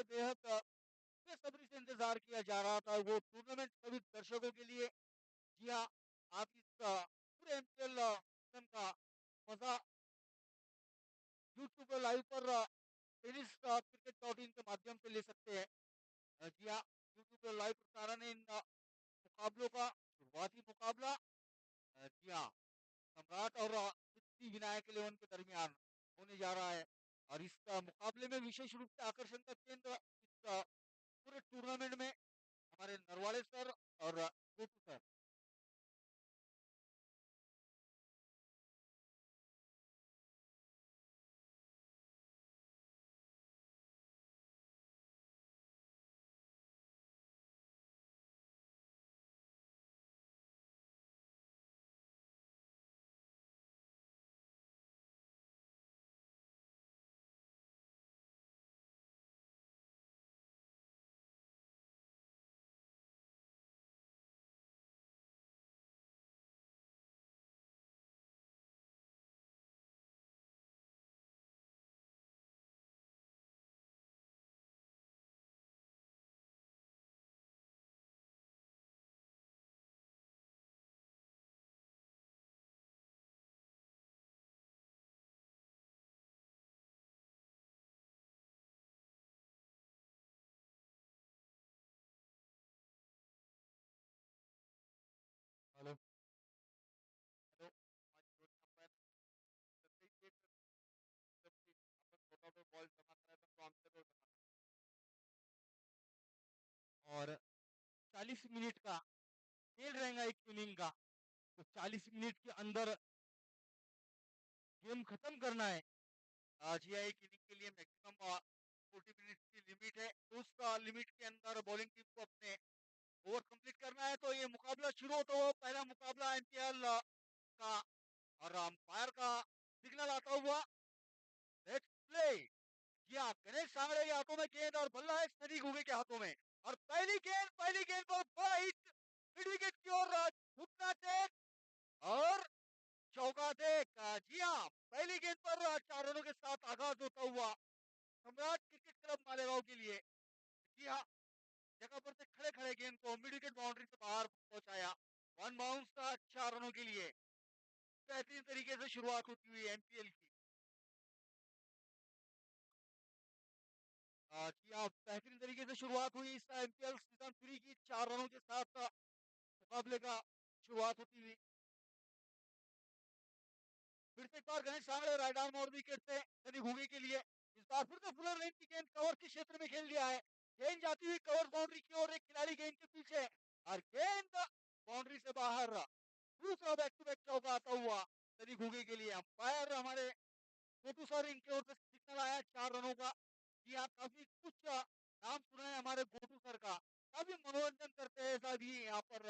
से बेहद बेसब्री से इंतजार किया जा रहा था। वो टूर्नामेंट सभी दर्शकों के लिए। जी हाँ, आप इस पूरे एमपीएल सीजन का मजा यूट्यूब पर लाइव पर टेनिस क्रिकेट डॉट इन के माध्यम से ले सकते हैं। जी हाँ, यूट्यूब पर लाइव प्रसारण है इन मुकाबलों का। शुरुआती मुकाबला जी हाँ, सम्राट और सिद्धि विनायक इलेवन के दरमियान होने जा रहा है। और इस मुकाबले में विशेष रूप से आकर्षण का केंद्र इस पूरे टूर्नामेंट में हमारे नरवाड़े सर और गोटू सर। हेलो हेलो, हमारी जोड़ी अंपायर करते ही एक जब भी अपन छोटा पे बॉल जमा कराया था तो हमसे तो जमा। और 40 मिनट का खेल रहेगा एक इनिंग का। तो 40 मिनट के अंदर गेम खत्म करना है। जी हाँ, एक इनिंग के लिए मैक्सिमम 40 मिनट की लिमिट है। उस लिमिट के अंदर बॉलिंग टीम को अपने ओवर कंप्लीट करना है। तो ये मुकाबला शुरू होता हुआ पहला मुकाबला एमपीएल का। और अंपायर का सिग्नल आता हुआ लेट्स प्ले। जी हाँ, गणेश सांगड़े के हाथों में गेंद और बल्ला है सनी घुगे के हाथों में। और पहली गेंद पर बड़ा हिट मिड विकेट की ओर झुकना टेक और चौका देख। जी हाँ, पहली गेंद पर 4 रनों के साथ आगाज होता हुआ सम्राट क्रिकेट क्लब मालेगांव के लिए। जी हाँ, जगह पर से खड़े खड़े गेंद को मिड विकेट बाउंड्री से बाहर पहुंचाया। वन बाउंस था 4 रनों के लिए। बेहतरीन तरीके से शुरुआत होती हुई एमपीएल की। जी हाँ, बेहतरीन तरीके से शुरुआत हुई इस एमपीएल सीजन 3 की 4 रनों के साथ मुकाबले का शुरुआत होती हुई। फिर से एक बार गणेश सांगड़े राइट आर्म और विकेट से सनी घुगे के लिए। इस बार फिर से फुलर लाइन की गेंद कवर के क्षेत्र में खेल दिया है। गेंद जाती हुई कवर बाउंड्री की ओर, एक खिलाड़ी गेंद के पीछे और गेंद बाउंड्री से बाहर। दूसरा बैक टू बैक चौका आता हुआ सनी घुगे के लिए। अंपायर हमारे गोटू सर, इनकी ओर से सिग्नल आया 4 रनों का। जी हाँ, काफी कुछ नाम सुना है हमारे गोटू सर का। काफी मनोरंजन करते हैं ऐसा भी यहाँ पर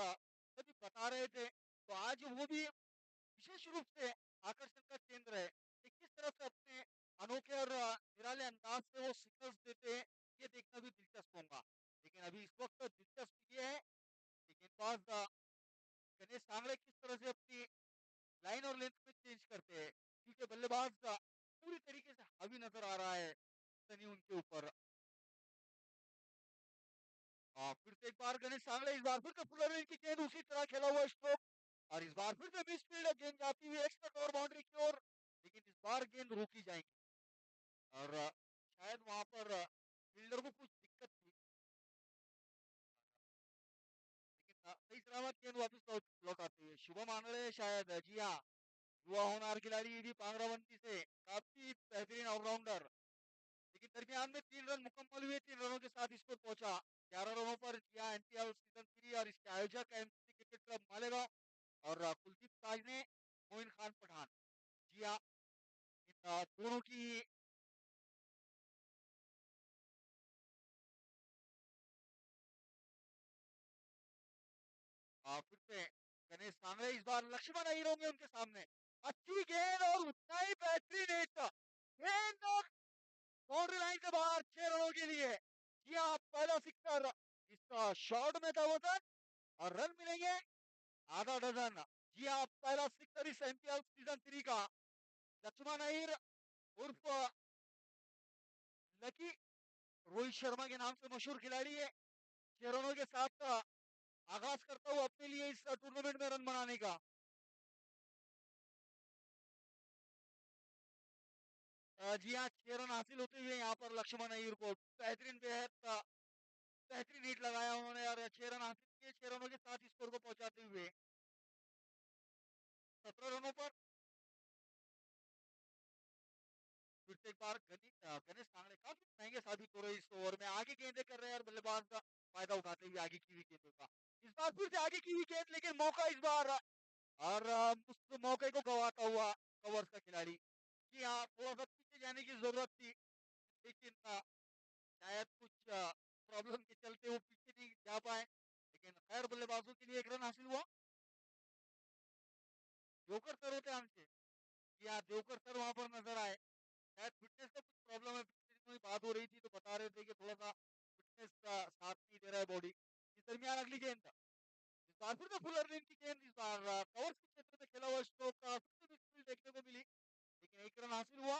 सभी बता रहे थे। तो आज वो भी विशेष रूप से आकर्षण का केंद्र है कि किस तरह से अपने अनोखे और निराले अंदाज से वो सिग्नल्स देते हैं। ये देखना भी दिलचस्प होगा। लेकिन अभी इस वक्त दिलचस्प ये है कि गेंदबाज गणेश सांगड़े किस तरह से अपनी लाइन और लेंथ में चेंज करते हैं, क्योंकि बल्लेबाज पूरी तरीके से हावी नजर आ रहा है सनी उनके ऊपर। फिर से एक बार गणेश सांगड़े, इस बार फिर से फुलर की गेंद उसी तरह खेला हुआ स्ट्रोक। और इस बार फिर से मिस फील्ड गेंद जाती हुई एक्स्ट्रा कवर बाउंड्री की ओर। लेकिन इस बार गेंद रोकी जाएगी। और शायद वहां पर फील्डर को कुछ दिक्कत थी। लेकिन सही सलामत गेंद वापस लौट आती है शुभम आंगड़े शायद। जी हाँ, युवा होनहार खिलाड़ी, ये भी पांगरावंती से काफी बेहतरीन ऑलराउंडर। लेकिन दरमियान में 3 रन मुकम्मल हुए, 3 रनों के साथ स्कोर पहुंचा 11 रनों पर। किया एनपीएल सीजन 3 और इसके आयोजक एमसी क्रिकेट क्लब मालेगांव और कुलदीप ताज ने मोइन खान पठान। जी हाँ, इन दोनों की फिर से गणेश सांगड़े, इस बार लक्ष्मण अय्यर होंगे उनके सामने। अच्छी गेंद और उतना ही बेहतरीन हिट। गेंद और बाउंड्री लाइन से बाहर 6 रनों के लिए। जी हाँ, पहला सिक्सर इसका शॉट में था वजन। और रन मिलेंगे आधा डजन। जी हाँ, पहला सिक्सर इस एमपीएल सीजन 3 का। लक्ष्मण अय्यर उर्फ लकी रोहित शर्मा के नाम से मशहूर खिलाड़ी है। 6 रनों के साथ आगाज करता हुआ अपने लिए इस टूर्नामेंट में रन बनाने का। जी हाँ, 6 रन हासिल होते हुए यहाँ पर लक्ष्मण अय्यर को बेहतरीन बेहद बेहतरीन हिट लगाया उन्होंने और 6 रन हासिल किए। 6 रनों के साथ स्कोर को पहुंचाते हुए 17 रनों पर फिर से एक बार गणेश सांगड़े काफी महंगे साबित हो रहे इस ओवर में। आगे गेंदे कर रहे हैं और बल्लेबाज का फायदा उठाते हुए आगे की विकेटों का। इस बार फिर से आगे की विकेट, लेकिन मौका इस बार और उस मौके को गवाता हुआ कवर्स का खिलाड़ी। जी हाँ, थोड़ा सा पीछे जाने की जरूरत थी, लेकिन शायद कुछ प्रॉब्लम के चलते वो पीछे नहीं जा पाए। लेकिन खैर, बल्लेबाजों के लिए एक रन हासिल हुआ। जोकर सर होते हमसे, या जोकर सर वहां पर नजर आए। शायद फिटनेस का कुछ प्रॉब्लम है, पिछले दिनों ही बात हो रही थी तो बता रहे थे कि थोड़ा सा फिटनेस का साथ नहीं दे रहा है बॉडी। इस दरमियान अगली गेंद, इस बार फिर से फुलर लेन की गेंद, इस बार कवर्स के क्षेत्र में खेला हुआ स्ट्रोक का फिर से मिसफील्ड देखने को मिली, लेकिन एक रन हासिल हुआ।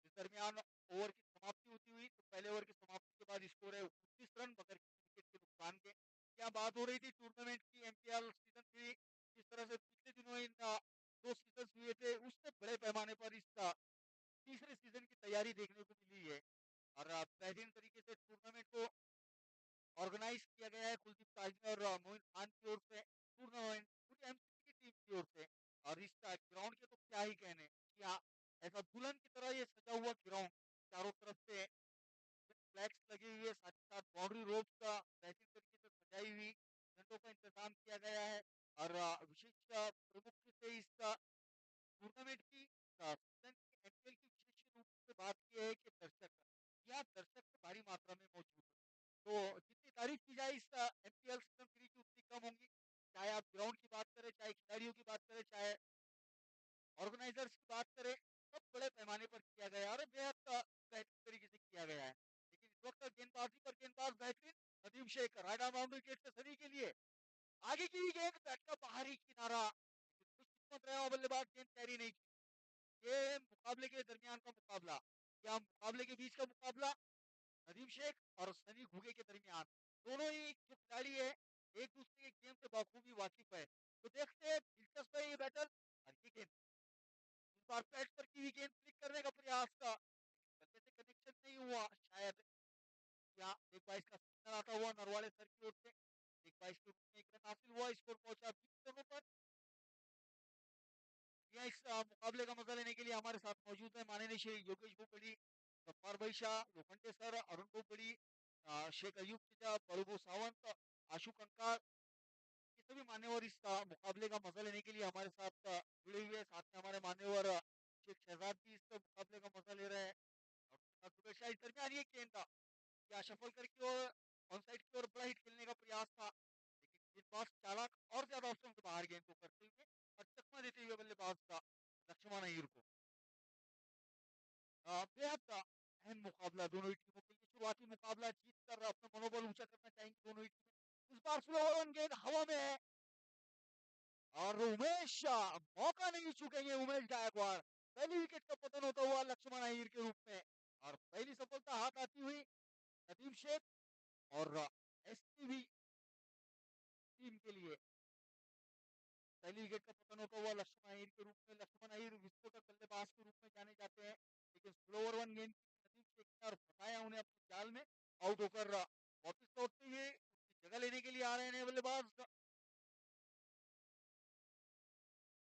इस दरमियान ओवर की समाप्ति होती हुई, तो पहले ओवर की समाप्ति के बाद स्कोर है 29 रन बगैर किसी विकेट के नुकसान के। क्या बात हो रही थी टूर्नामेंट की, एमपीएल सीजन 3 जिस तरह से पिछले दिनों इन दो सीजन हुए थे, उससे बड़े पैमाने पर इस तीसरे सीजन की तैयारी देखने को मिली है। और बेहतरीन तरीके से टूर्नामेंट को ऑर्गेनाइज किया गया है कुलदीप ताजमी और मोइन खान की ओर से, टूर्नामेंट पूरी एमसीसी की टीम की ओर से। और इस ग्राउंड के तो क्या ही कहने। क्या ऐसा दुल्हन की तरह ये सजा हुआ ग्राउंड, चारों तरफ से फ्लैग्स लगे हुए, साथ ही साथ बाउंड्री रोड का बेहतरीन तरीके से सजाई हुई झंडों का इंतजाम किया गया है। और विशेष प्रमुख से इस टूर्नामेंट की सीजन की एमपीएल की विशेष रूप से बात यह है कि दर्शक, यहाँ दर्शक तो भारी मात्रा में मौजूद है। तो जितनी तारीफ की जाए इस एमपीएल सीजन 3 की उतनी कम होंगी। चाहे आप ग्राउंड की बात करें, चाहे खिलाड़ियों की बात करें, चाहे ऑर्गेनाइजर्स की बात करें, सब बड़े पैमाने पर किया गया है और बेहद बेहतरीन तरीके से किया गया है। लेकिन इस वक्त गेंदबाजी पर गेंदबाज बेहतरीन, Nadeem Shaikh right arm boundary wicket से सनी के लिए आगे की गेंद, बैट का बाहरी किनारा, कुछ किस्मत रहा बल्लेबाज गेंद कैरी नहीं की। ये मुकाबले के दरमियान का मुकाबला, या मुकाबले के बीच का मुकाबला, नदीम शेख और सनी घुगे के दरमियान। दोनों ही जो खिलाड़ी है एक दूसरे के गेम से बखूबी वाकिफ है। तो देखते हैं, दिलचस्प है ये बैटल। और ये गेंद इस बार पैड पर की हुई गेंद फ्लिक करने का प्रयास था, बल्ले से कनेक्शन नहीं हुआ शायद। या एक 22 का सिग्नल आता हुआ नरवाले सर की ओर से। एक 22 के रूप में एक रन हासिल हुआ, स्कोर पहुंचा 20 रनों पर। यह इस मुकाबले का मजा लेने के लिए हमारे साथ मौजूद है माननीय श्री योगेश भूपड़ी, गफ्फार भाई शाह, लोखंडे सर, अरुण भूपड़ी, शेख अयूब चिचा, बलबू सावंत, आशु कंकार, ये सभी मान्यवर इस मुकाबले का मजा लेने के लिए हमारे साथ जुड़े हुए हैं। साथ में हमारे मान्यवर शेख शहजाद भी इस मुकाबले का मजा ले रहे हैं। और उसके साथ शुभेच्छा। इस दरमियान ये गेंद था, या सफल करके और ऑन साइड की ओर बड़ा हिट खेलने का प्रयास था, लेकिन गेंदबाज चालाक और ज्यादा ऑप्शन से बाहर गेंद को करते हुए और चकमा देते हुए बल्लेबाज का लक्ष्मण अय्यर को। बेहद अहम मुकाबला दोनों ही टीमों के लिए। शुरुआती मुकाबला जीत कर अपना मनोबल ऊंचा करना चाहेंगी दोनों ही टीमें। इस बार स्लो ओवर गेंद हवा में है और उमेश मौका नहीं चुकेंगे। उमेश गायकवाड़, पहली विकेट का पतन होता हुआ लक्ष्मण अय्यर के रूप में, और पहली सफलता हाथ आती हुई नदीम शेख और एसटीवी टीम के लिए। पहली विकेट का पतन होता हुआ लक्ष्मण अय्यर के रूप में। लक्ष्मण अय्यर विस्फोटक बल्लेबाज के रूप में जाने जाते हैं, लेकिन स्लो ओवर गेंद की नदीम शेख ने और बताया उन्हें अपने जाल में आउट होकर वापिस लौटते हुए उसकी जगह लेने के लिए आ रहे हैं बल्लेबाज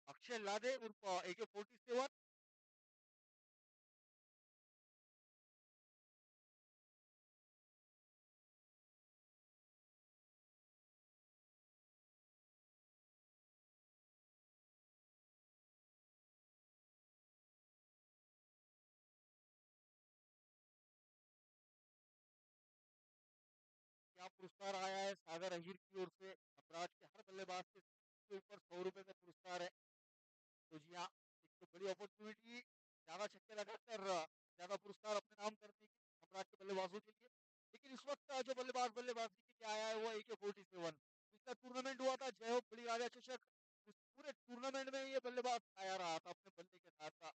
अक्षय लादे उर्फ AK-47। क्या पुरस्कार आया है सागर अहीर की ओर से। नटराज के हर बल्लेबाज के ऊपर 100 रुपए का पुरस्कार है। तो जी हाँ, एक तो बड़ी अपॉर्चुनिटी, ज्यादा छक्के लगाकर ज्यादा पुरस्कार अपने नाम करने की नटराज के बल्लेबाजों के लिए। लेकिन इस वक्त जो बल्लेबाजी के लिए आया है वो AK-47। पिछला टूर्नामेंट हुआ था जय हो बड़ी राजा चषक, पूरे टूर्नामेंट में ये बल्लेबाज आया रहा था अपने बल्ले के साथ था।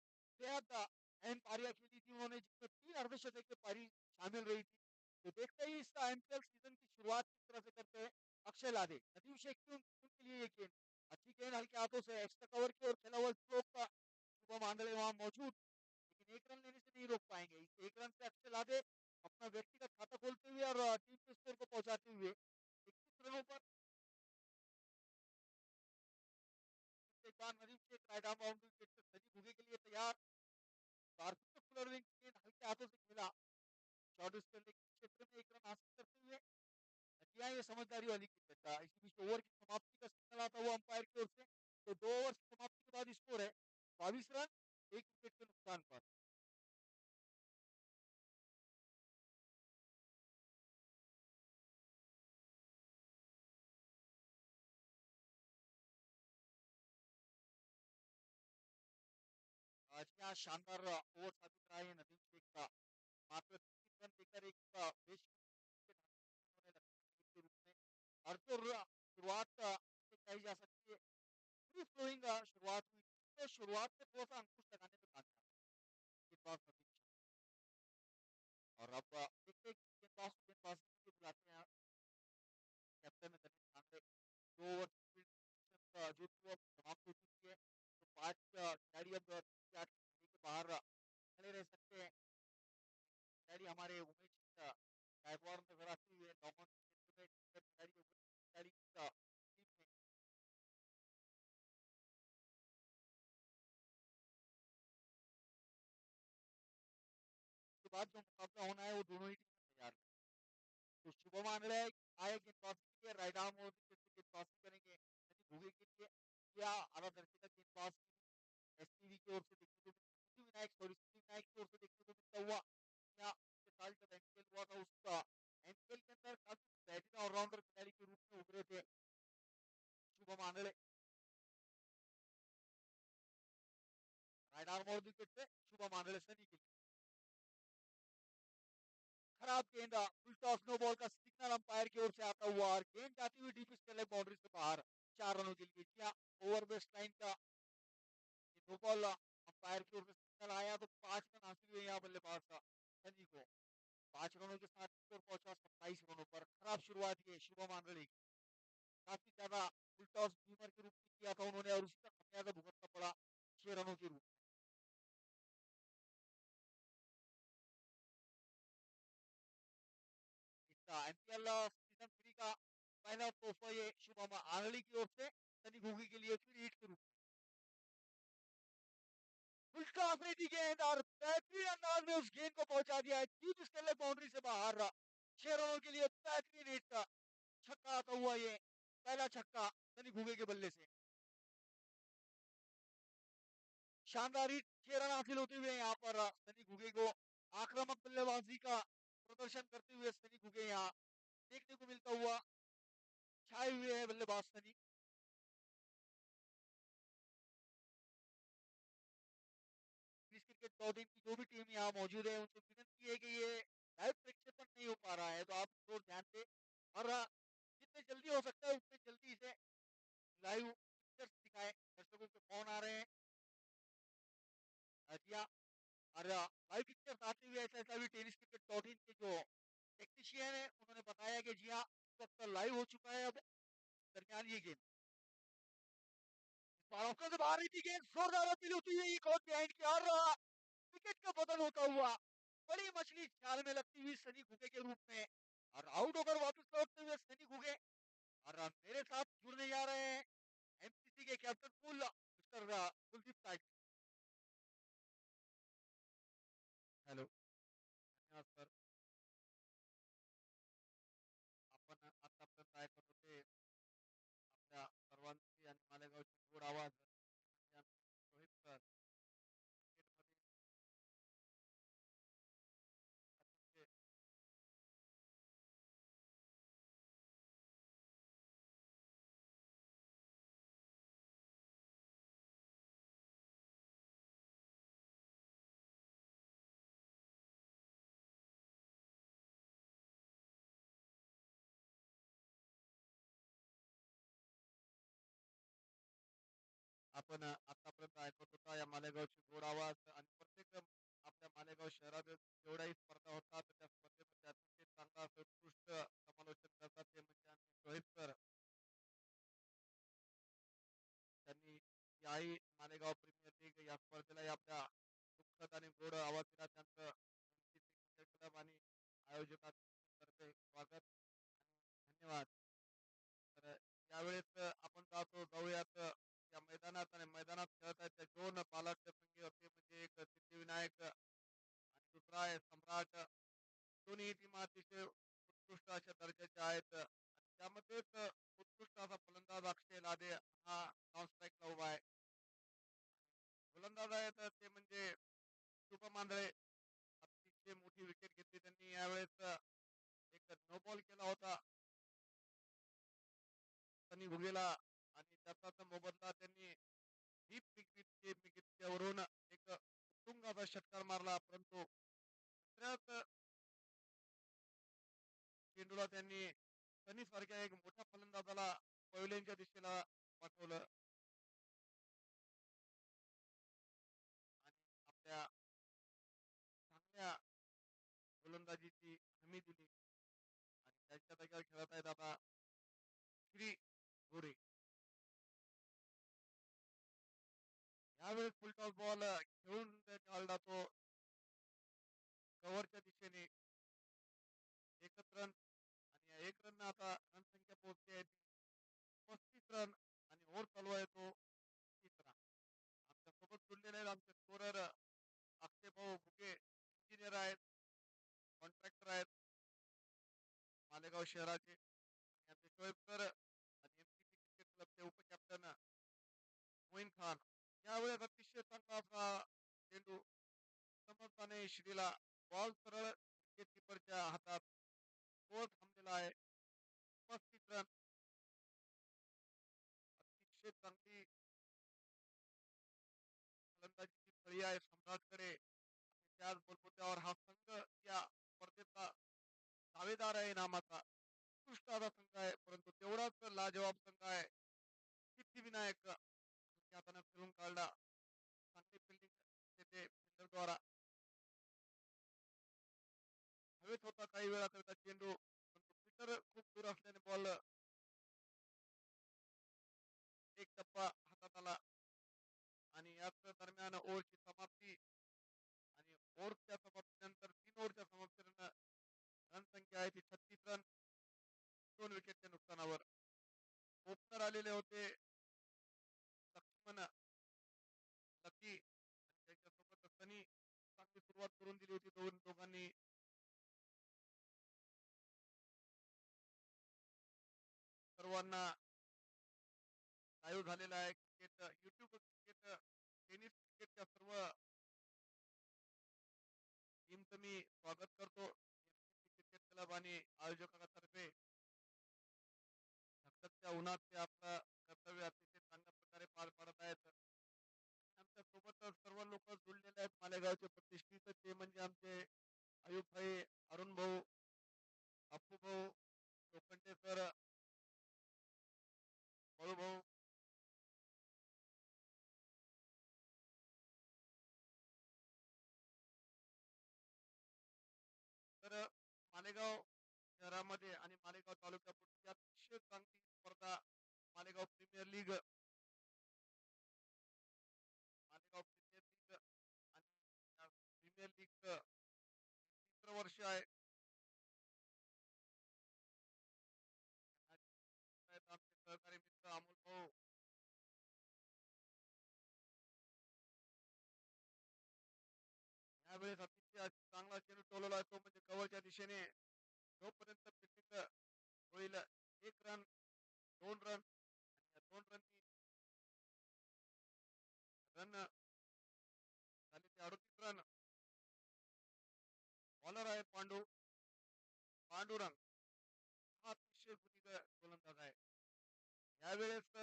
बेहद अहम पारियां खेली थी उन्होंने, जिसमें 3 अर्धशतक की पारी शामिल रही थी। तो देखते ही इस आईपीएल सीजन की शुरुआत किस तरह से करते हैं अक्षय लादे। नदीम शेख की उनके लिए ये गेंद अच्छी गेंद हल्के हाथों से एक्स्ट्रा कवर की और खेला हुआ स्ट्रोक का शुभम आंधळे वहां मौजूद, लेकिन एक रन लेने से नहीं रोक पाएंगे। इस एक रन से अक्षय लादे अपना व्यक्तिगत खाता खोलते हुए और टीम के स्कोर को पहुंचाते हुए 21 रनों पर एक बार Nadeem Shaikh right arm boundary के सनी भुगे के लिए तैयार। कारतूस फुलरविंग गेंद हल्के हाथों से खेला, शॉर्ट स्पेल क्षेत्र में एक रन हासिल करते हुए किया ये समझदारी वाली क्रिकेट था। इसी बीच ओवर की समाप्ति का सिग्नल आता हुआ अंपायर की ओर से। तो 2 ओवर की समाप्ति के बाद स्कोर है 22 रन 1 विकेट के नुकसान पर। आज क्या शानदार ओवर साबित रहा है नदीम शेख का। मात्र 3 रन देकर एक बेश उन्होंने के रूप में और जो शुरुआत से कही जा सकती है फ्री फ्लोइंग शुरुआत हुई, तो शुरुआत में थोड़ा सा अंकुश लगाने में कामयाब गेंदबाज नदीम शेख। और अब देखते हैं कि गेंदबाजी के बुलाते हैं कैप्टन गणेश नांगरे। 2 ओवर जो थी अब समाप्त हो चुकी है, तो 5 खिलाड़ी अब 8 के बाहर खड़े रह सकते हैं। खिलाड़ी हमारे उमेश गायकवाड़ नजर आते हुए नौमन क्षेत्र में खिलाड़ी का टीम में के बाद जो मुकाबला होना है वो दोनों ही टीम तैयार है। तो शुभम आंगड़े आए गेंदबाजी के लिए, राइट आर्म और गेंदबाजी करेंगे सनी भुगे के लिए, या आला दर्जे का गेंदबाज एसपीवी की ओर से देखने को सिद्धि विनायक की ओर से देखने को मिलता हुआ। या पिछले साल जब एमपीएल हुआ था उसका एमपीएल के अंदर काफी बेहतरीन ऑलराउंडर खिलाड़ी के रूप में उभरे थे शुभम आंगड़े। राइट आर्म और विकेट से शुभम आंगड़े सनी के लिए खराब गेंद, उल्टा स्नो बॉल का सिग्नल अंपायर की ओर से आता हुआ और गेंद जाती हुई डीप स्क्वायर बाउंड्री से बाहर 4 रनों के लिए। क्या ओवर बेस्ट लाइन का नो बॉल अंपायर की ओर से सिग्नल आया तो 5 रन हासिल हुए यहाँ बल्लेबाज का सनी को। 5 रनों के साथ स्कोर पहुंचा 27 रनों पर। खराब शुरुआत की शुभम आंगड़े की, काफी ज्यादा उल्टा स्पिनर के रूप में किया था उन्होंने और उसी का खमियाजा भुगतना पड़ा 6 रनों के रूप में। इसका एमपीएल सीजन 3 का पहला तोहफा ये शुभम आंगड़े की ओर से सनी घुगी के लिए फिर ईट के रूप में। उल्टा अफरीदी गेंद और बेहतरीन अंदाज में उस गेंद को पहुंचा दिया है डीप स्क्वायर बाउंड्री से बाहर। 6 रनों के लिए बेहतरीन हिट का छक्का आता हुआ ये पहला छक्का सनी घुगे के बल्ले से। शानदार हिट, 6 रन हासिल होते हुए यहाँ पर सनी घुगे को आक्रामक बल्लेबाजी का प्रदर्शन करते हुए सनी घुगे यहाँ देखने को मिलता हुआ छाए हुए हैं बल्लेबाज सनी। इस क्रिकेट 2 दिन की जो भी टीम यहाँ मौजूद है उनसे विनती है कि ये लाइव प्रक्षेपण नहीं हो पा रहा है तो आप जरूर ध्यान दें और जितने जल्दी हो सकता है उतने जल्दी इसे लाइव पिक्चर्स दिखाएं। दर्शकों के फोन आ रहे हैं जी हाँ। और लाइव पिक्चर्स आते हुए ऐसा ऐसा भी टेनिस क्रिकेट 2 दिन के जो टेक्नीशियन है उन्होंने बताया कि जी हाँ इस वक्त लाइव हो चुका है। अब दरमियान ये गेंद बारह से बाहर रही थी गेंद जोरदार अपील होती हुई एक और बिहाइंड की और विकेट का पतन होता हुआ बड़ी मछली जाल में लगती हुई सनी घुगे के रूप में और आउट होकर वापस लौटते हुए सनी घुगे। और मेरे साथ जुड़ने जा रहे हैं एमसीसी के कैप्टन कुल मिस्टर कुलदीप साइड। हॅलो, धन्यवाद सर. आपण आतापर्यंत ऐकत होते आपल्या सर्वांची आणि मालेगावची गोड आवाज म्हणजे आमचे रोहित सर क्रिकेटमध्ये अतिशय आपण आतापर्यंत ऐकत होता या मालेगावची गोड आवाज आणि प्रत्येक आपल्या मालेगाव शहरात जेवढ्याही स्पर्धा होतात त्या स्पर्धेमध्ये अतिशय चांगला असं उत्कृष्ट समालोचन करतात ते म्हणजे आमचे शोहित सर. त्यांनी याही मालेगाव प्रीमियर लीग या स्पर्धेलाही आपल्या दुःखद आणि गोड आवाज दिला. त्यांचं एमसीसी क्रिकेट क्लब आणि आयोजकांतर्फे स्वागत आणि धन्यवाद. तर यावेळेस आपण जाऊयात या मैदानात आणि मैदानात खेळत आहेत त्या दोन बालाढ्य संघ ते म्हणजे एक सिद्धिविनायक आणि दुसरा आहे सम्राट. दोन्ही टीम अतिशय उत्कृष्ट अशा दर्जाच्या आहेत आणि त्यामध्येच उत्कृष्ट असा फलंदाज अक्षय लादे हा नॉन स्ट्राईकला उभा आहे. गोलंदाज आहेत ते म्हणजे शुभम आंधळे. अतिशय मोठी विकेट घेतली त्यांनी यावेळेस. एक नो बॉल केला होता सनी घुगेला आणि त्याचाच मोबदला त्यांनी डीप विकेटवरून एक उत्तुंग असा षटकार मारला. परंतु दुसऱ्याच चेंडूला त्यांनी सनी सारख्या एक मोठ्या फलंदाजाला पवेलियनच्या दिशेला पाठवलं आणि आपल्या चांगल्या गोलंदाजीची हमी दिली आणि त्यांच्या जागेवर खेळत आहेत आता श्री गोरे. यावेळेस फुलटॉस बॉल खेळून काढला तो कव्हरच्या दिशेने. एकच रन आणि या एक रन आता रन संख्या पोहोचली आहे 35 रन आणि ओव्हर चालू आहे तो 30 रन. आमच्या सोबत जुळलेले आहेत आमचे स्कोरर अक्षय भाऊ भुके इंजिनियर आहेत, कॉन्ट्रॅक्टर आहेत मालेगाव शहराचे. आणि आमचे शोएब सर आणि एमसीसी क्रिकेट क्लबचे उपकॅप्टन मोईन खान. यावेळेस अतिशय चांगला असा चेंडू समर्थाने श्रीला बॉल सरळ विकेट किपरच्या हातात गोल थांबलेला आहे. 35 रन अतिशय चांगली फलंदाजीची फळी आहे सम्राटकडे आणि त्याच बलबुत्यावर हा संघ या स्पर्धेचा दावेदार आहे नामाचा. उत्कृष्ट असा संघ आहे परंतु तेवढाच लाजवाब संघ आहे सिद्धिविनायक. हाताने फिरून काढला चांगली फिल्डिंग तेथे फिल्डरद्वारा हवेत होता काही वेळा त्याचा चेंडू परंतु फिल्डर खूप दूर असल्याने बॉल एक टप्पा हातात आला आणि याच दरम्यान ओव्हरची समाप्ती आणि ओव्हरच्या समाप्तीनंतर 3 ओव्हरच्या समाप्तीनंतर रन संख्या आहे ती 36 रन 2 विकेटच्या नुकसानावर. ओपनर आलेले होते लक्ष्मण लकी आणि त्याच्यासोबत सनी. चांगली सुरुवात करून दिली होती दोघांनी. सर्वांना लाईव्ह झालेला आहे क्रिकेट युट्यूब क्रिकेट टेनिस क्रिकेटच्या सर्व टीमचं मी स्वागत करतो. क्रिकेट क्लब आणि आयोजकांतर्फे धगधगत्या उन्हात ते आपलं कर्तव्य अतिशय चांगल्या प्रकारे पार पाडत आहेत. आमच्या सोबत सर्व लोक जुळलेले आहेत मालेगावचे प्रतिष्ठित ते म्हणजे आमचे अयुब भाई, अरुण भाऊ, अप्पू भाऊ, लोखंडे सर, बळू भाऊ. तर मालेगाव शहरामध्ये आणि मालेगाव तालुक्यापुरती अतिशय चांगली स्पर्धा Malegaon premier league. Malegaon premier league आणि प्रीमियर लीगचं 3रं वर्ष आहे. आमचे सहकारी मित्र अमोल भाऊ यावेळेस अतिशय चांगला चेंडू टोलवला आहे तो म्हणजे कव्हरच्या दिशेने. जोपर्यंत फिल्डिंग होईल 1 रन 2 रन आणि या 2 रननी रन झाले ते 38 रन. बॉलर आहे पांडुरंग. हा अतिशय गुणी गोलंदाज आहे. यावेळेस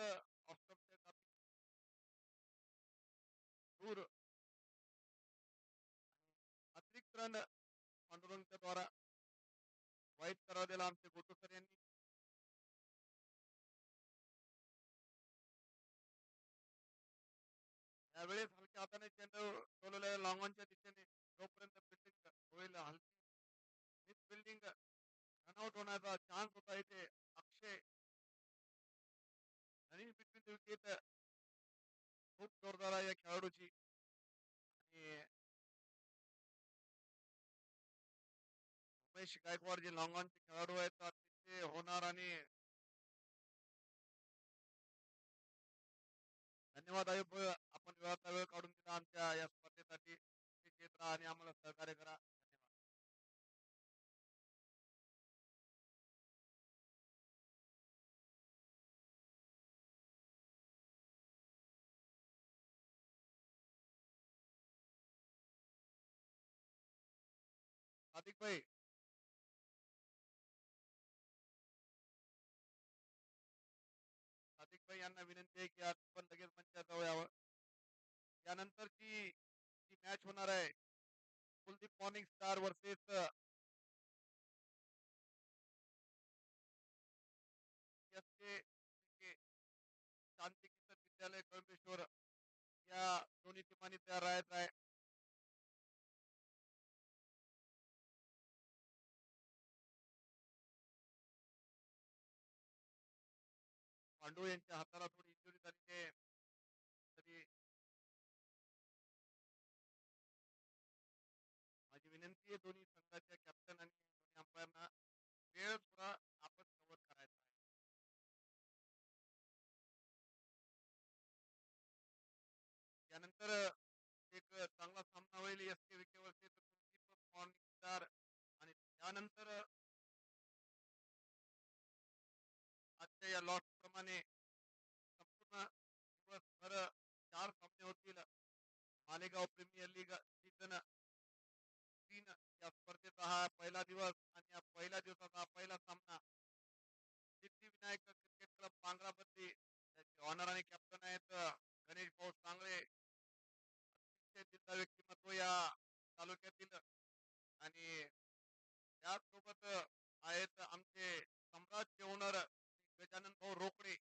ऑस्ट्रेलिया काफी दूर अतिरिक्त रन पांडुरंगच्या द्वारा वाईट करावा दिला आमचे गोटू सर यांनी. यावेळेस हलक्या हाताने चेंडू टोलवलेला लॉंग ऑनच्या दिशेने जोपर्यंत फिल्डिंग होईल हलकी फिल्डिंग रनआउट होण्याचा चान्स होता इथे अक्षय रनिंग बिटवीन विकेट खूप जोरदार आहे या खेळाडूची आणि उमेश गायकवाड जे लॉंग ऑनचे खेळाडू आहेत अतिशय होणार आणि धन्यवाद आयुब आपण वेळाचा वेळ काढून दिला आमच्या या स्पर्धेसाठी क्षेत्र आणि आम्हाला सहकार्य करा धन्यवाद सादिक भाई सादिक भाई यांना विनंती आहे की आपण लगेच मंचाजवळ यावं यानंतरची जी मॅच होणार आहे Kuldeep morning star versus S के शांती किसन विद्यालय कळमेश्वर या दोन्ही टीमांनी तयार राहायचं आहे पांडू यांच्या हाताला थोडी इंजुरी झाली आहे तरी माझी विनंती आहे दोन्ही संघाच्या कॅप्टन आणि दोन्ही अंपायरना वेळ थोडा आपण कव्हर करायचा आहे त्यानंतर एक चांगला सामना होईल एस के विकेवरचे मॉर्निंग स्टार आणि त्यानंतर आजच्या या लॉट प्रमाणे संपूर्ण दिवसभर 4 सामने होतील मालेगाव प्रीमियर लीग सीझन 3 या स्पर्धेचा हा पहिला दिवस आणि या पहिल्या दिवसाचा हा पहिला सामना सिद्धिविनायक क्रिकेट क्लब पांगरामध्ये त्याचे ऑनर आणि कॅप्टन आहेत गणेश भाऊ चांगले अतिशय जिल्हा व्यक्तिमत्व या तालुक्यातील आणि त्याचसोबत आहेत आमचे सम्राटचे ओनर गजानन भाऊ रोकडे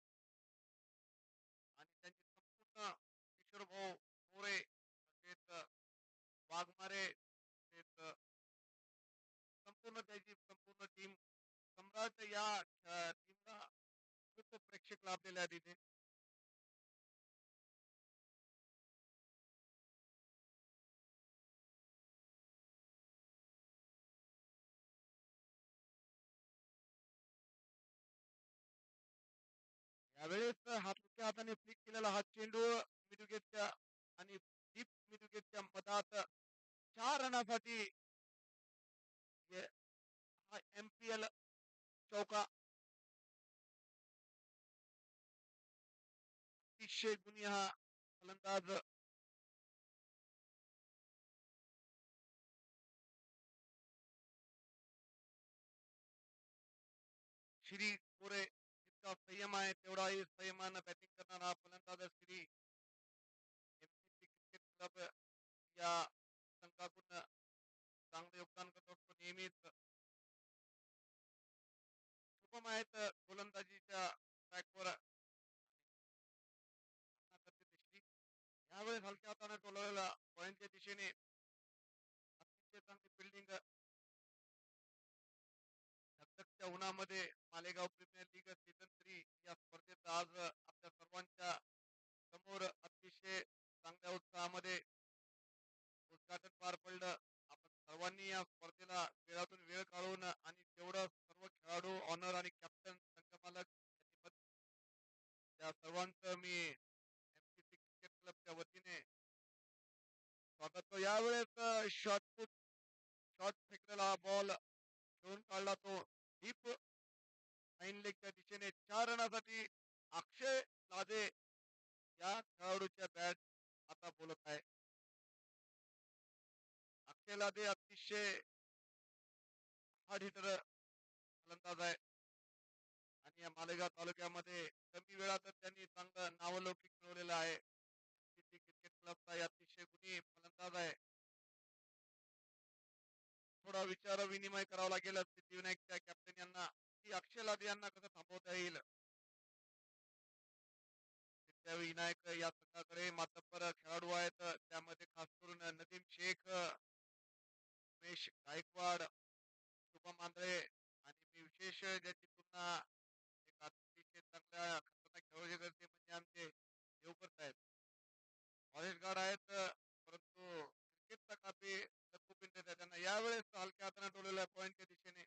आणि त्यांचे संपूर्ण किशोर भाऊ मोरे तसेच वाघमारे तसेच संपूर्ण त्याची संपूर्ण टीम सम्राट या टीमला खूप प्रेक्षक लाभलेले आहेत इथे यावेळेस हातच्या हाताने फ्लिक केलेला हा चेंडू मिडुगेटच्या आणि दीप मिडुगेटच्या मधात 4 रनासाठी हा MPL चौका अतिशय गुणी हा फलंदाज श्री कोरे जितका संयम आहे तेवढाही संयमानं बॅटिंग करणारा फलंदाज श्री MCC क्रिकेट क्लब या संघातून चांगलं योगदान करत असतो नेहमीच शुभम आहेत गोलंदाजीच्या ट्रॅकवर यावेळेस हलक्या हाताने टोलवलेला पॉइंटच्या दिशेने अतिशय चांगली फिल्डिंग धगधगच्या उन्हामध्ये मालेगाव प्रीमियर लीग सीझन 3 या स्पर्धेत आज आपल्या सर्वांच्या समोर अतिशय चांगल्या उत्साहामध्ये उद्घाटन पार पडलं आपण सर्वांनी या स्पर्धेला वेळातून वेळ काढून आणि तेवढं सर्व खेळाडू ऑनर आणि कॅप्टन संघमालक त्या सर्वांचं मी MCC क्रिकेट क्लबच्या वतीने स्वागत करतो यावेळेस शॉट फेकलेला बॉल घेऊन काढला तो डीप नाईन लेगच्या दिशेने 4 रनासाठी अक्षय लादे या खेळाडूच्या बॅट आता बोलत आहे अक्षय लादे अतिशय हार्ड हिटर फलंदाज आहे आणि या मालेगाव तालुक्यामध्ये कमी वेळातच त्यांनी चांगलं नावलौकिक मिळवलेलं आहे क्रिकेट क्लबचा अतिशय गुणी फलंदाज आहे थोडा विचार विनिमय करावा लागेल सिद्धिविनायकच्या कॅप्टन यांना की अक्षय लादे यांना कसं थांबवता येईल त्यावेळी विनायक या संघाकडे मातब्बर खेळाडू आहेत. त्यामध्ये खास करून नदीम शेख, उमेश गायकवाड, शुभम आंधळे आणि मी विशेष ज्याची तुलना एक अतिशय चांगल्या खतरनाक खेळाडू करते म्हणजे आमचे देवकर साहेब. ऑरेंज गार्ड आहेत, परंतु क्रिकेटचा काफी लघुपिंड आहे त्यांना. यावेळेस हलक्या हाताने ठेवलेल्या पॉईंटच्या दिशेने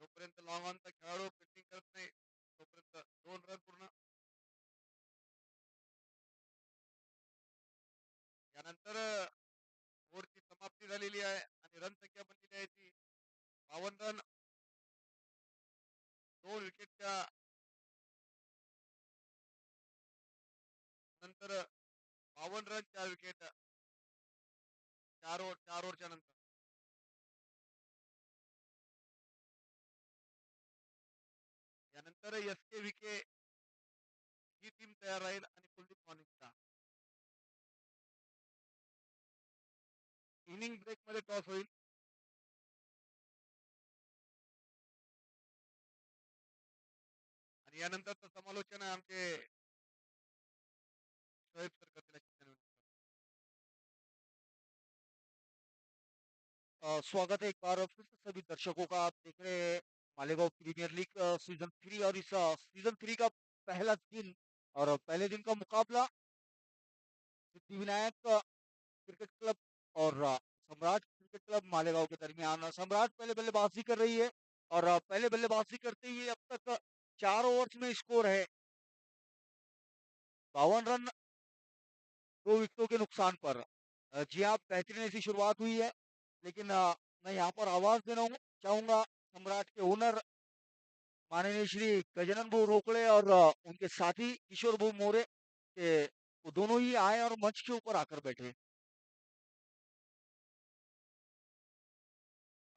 जोपर्यंत लॉंग ऑनचा खेळाडू फिल्डिंग करत नाही तोपर्यंत 2 रन पूर्ण. यानंतर ओव्हरची समाप्ती झालेली आहे आणि रन संख्या बनलेली आहे ती 52 रन. 2 विकेटच्या नंतर 52 रन 4 विकेट 4 ओव्हरच्या नंतर. यानंतर एस के विके ही टीम तयार राहील आणि कुलदीप मॉर्निंगचा इनिंग ब्रेक मध्ये टॉस होईल. आणि यानंतरचं समालोचन आमचे शोएब सर करतील अशी विनंती. स्वागत है एक बार फिर से सभी दर्शकों का। आप देख रहे हैं मालेगांव प्रीमियर लीग सीजन 3 और इस सीजन 3 का पहला दिन और पहले दिन का मुकाबला सिद्धिविनायक क्रिकेट क्लब और सम्राट क्रिकेट क्लब मालेगांव के दरमियान। सम्राट पहले बल्लेबाजी कर रही है और पहले बल्लेबाजी करते हुए अब तक 4 ओवर्स में स्कोर है 52 रन 2 विकेटों के नुकसान पर। जी हाँ, बेहतरीन ऐसी शुरुआत हुई है, लेकिन मैं यहाँ पर आवाज देना चाहूंगा सम्राट के ओनर माननीय श्री गजानन भाऊ रोकड़े और उनके साथी किशोर भाऊ मोरे के, वो दोनों ही आए और मंच के ऊपर आकर बैठे।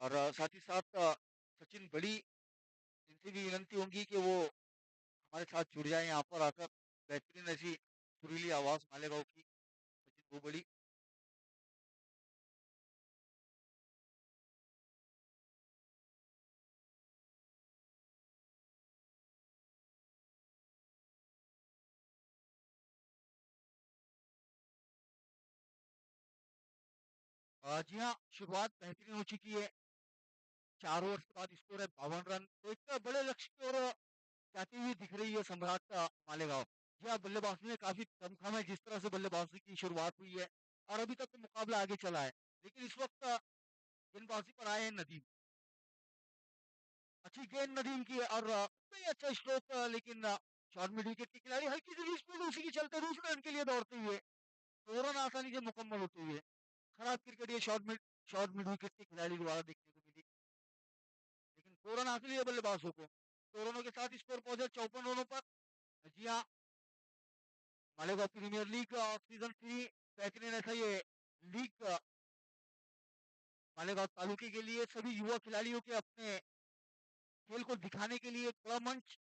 और साथ ही साथ सचिन बड़ी, इनसे भी विनंती होगी कि वो हमारे साथ जुड़ जाए यहाँ पर आकर। बेहतरीन ऐसी सुरीली आवाज मालेगांव की सचिन भाऊ बड़ी। जी हाँ, शुरुआत बेहतरीन हो चुकी है। 4 ओवर के बाद स्कोर है 52 रन, तो एक बड़े लक्ष्य की ओर जाती हुई दिख रही है सम्राट का मालेगांव। जी हाँ, बल्लेबाजी में काफी दमखम है जिस तरह से बल्लेबाजी की शुरुआत हुई है, और अभी तक तो मुकाबला आगे चला है। लेकिन इस वक्त गेंदबाजी पर आए हैं नदीम। अच्छी गेंद नदीम की है और नहीं अच्छा स्ट्रोक, लेकिन शॉर्ट मिड विकेट के खिलाड़ी हल्की सी स्पीड उसी के चलते दूसरे रन के लिए दौड़ते हुए 2 रन आसानी से मुकम्मल होते हुए। खराब क्रिकेट ये शॉर्ट मिड विकेट के खिलाड़ी द्वारा देखने को मिली, लेकिन 2 रन हासिल हुए बल्लेबाजों को। 2 रनों के साथ स्कोर पहुंचे 54 रनों पर। जी हाँ, मालेगांव प्रीमियर लीग सीजन 3 बेहतरीन ऐसा ये लीग मालेगांव तालुके के लिए सभी युवा खिलाड़ियों के अपने खेल को दिखाने के लिए एक बड़ा मंच।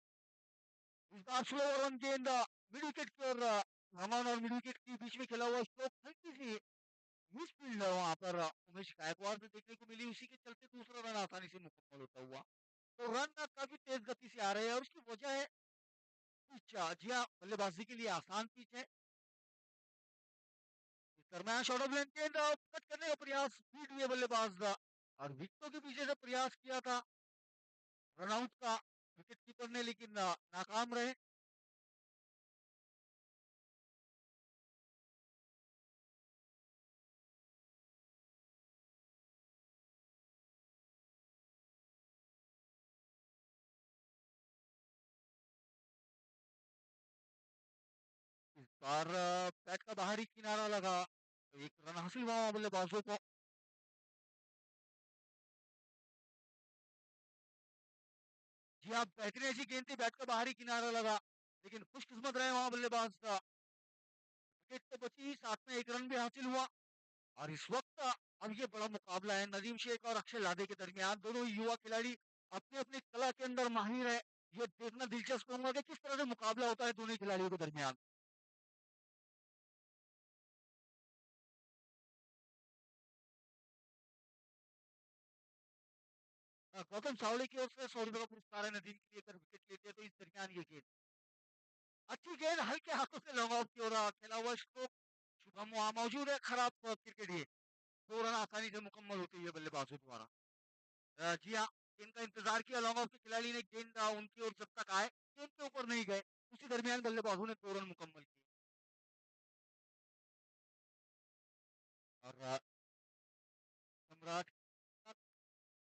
इस बार स्लो रन गेंद मिड विकेट पर रमन और मिड विकेट के बीच में खेला हुआ स्ट्रोक हल्की सी मिस फील्ड है वहां पर उमेश गायकवाड़ से देखने को मिली, उसी के चलते दूसरा रन आसानी से मुकम्मल होता हुआ। तो रन काफी तेज गति से आ रहे हैं और उसकी वजह है पिच। जी हाँ, बल्लेबाजी के लिए आसान पिच है। इस दरमियान शॉर्ट ऑफ लेंथ गेंद कट करने का प्रयास स्पीड हुए बल्लेबाज और विकेटों के पीछे से प्रयास किया था रनआउट का विकेट कीपर ने, लेकिन नाकाम रहे। इस बार बैट का बाहरी किनारा लगा, तो एक रन हासिल हुआ बल्लेबाजों को। जी हाँ, बेहतरीन ऐसी गेंद थी, बैट का बाहरी किनारा लगा, लेकिन खुशकिस्मत रहे वहां बल्लेबाज का। विकेट तो बची, साथ में एक रन भी हासिल हुआ। और इस वक्त अब ये बड़ा मुकाबला है नदीम शेख और अक्षय लादे के दरमियान। दोनों ही युवा खिलाड़ी अपनी अपनी कला के अंदर माहिर है। ये देखना दिलचस्प होगा कि किस तरह से मुकाबला होता है दोनों ही खिलाड़ियों के दरमियान। गौतम सावड़े की ओर से 100 रुपए का पुरस्कार है नदीम के लिए, अगर विकेट लेते हैं तो इस दरमियान ये गेंद। अच्छी गेंद हल्के हाथों से लॉन्ग ऑफ की ओर खेला हुआ स्ट्रोक। शुभम वहां मौजूद है, खराब क्रिकेट ये। 2 रन आसानी से मुकम्मल होते हुए बल्लेबाजों द्वारा। जी हाँ, गेंद का इंतजार किया लॉन्ग ऑफ के खिलाड़ी ने, गेंद उनकी ओर जब तक आए गेंद के ऊपर नहीं गए, उसी दरमियान बल्लेबाजों ने 2 रन मुकम्मल किए। और सम्राट,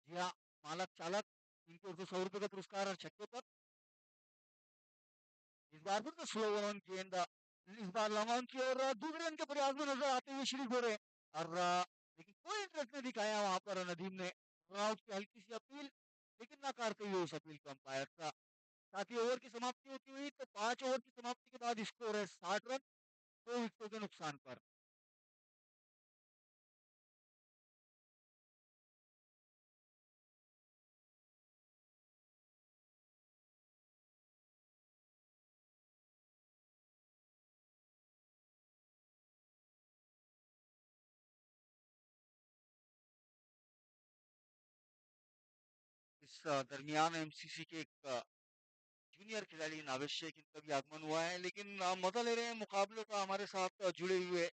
जी हाँ, मालक चालक, इनकी ओर से 100 रुपए का पुरस्कार और छक्के पर। इस बार फिर तो स्लो ऑन गेंद, इस बार लॉन्ग ऑन की ओर दूसरे रन के प्रयास में नजर आते हुए श्री गोरे। और लेकिन कोई इंटरेस्ट नहीं दिखाया वहां पर नदीम ने। रन आउट की हल्की सी अपील, लेकिन नकारते हुए उस अपील को अंपायर का। साथ ही ओवर की समाप्ति होती हुई तो 5 ओवर की समाप्ति के बाद स्कोर है 60 रन, 2 विकेटों के नुकसान पर। इस दरमियान एमसीसी के एक जूनियर खिलाड़ी नाविश शेख, इनका भी आगमन हुआ है, लेकिन मजा ले रहे हैं मुकाबले का हमारे साथ जुड़े हुए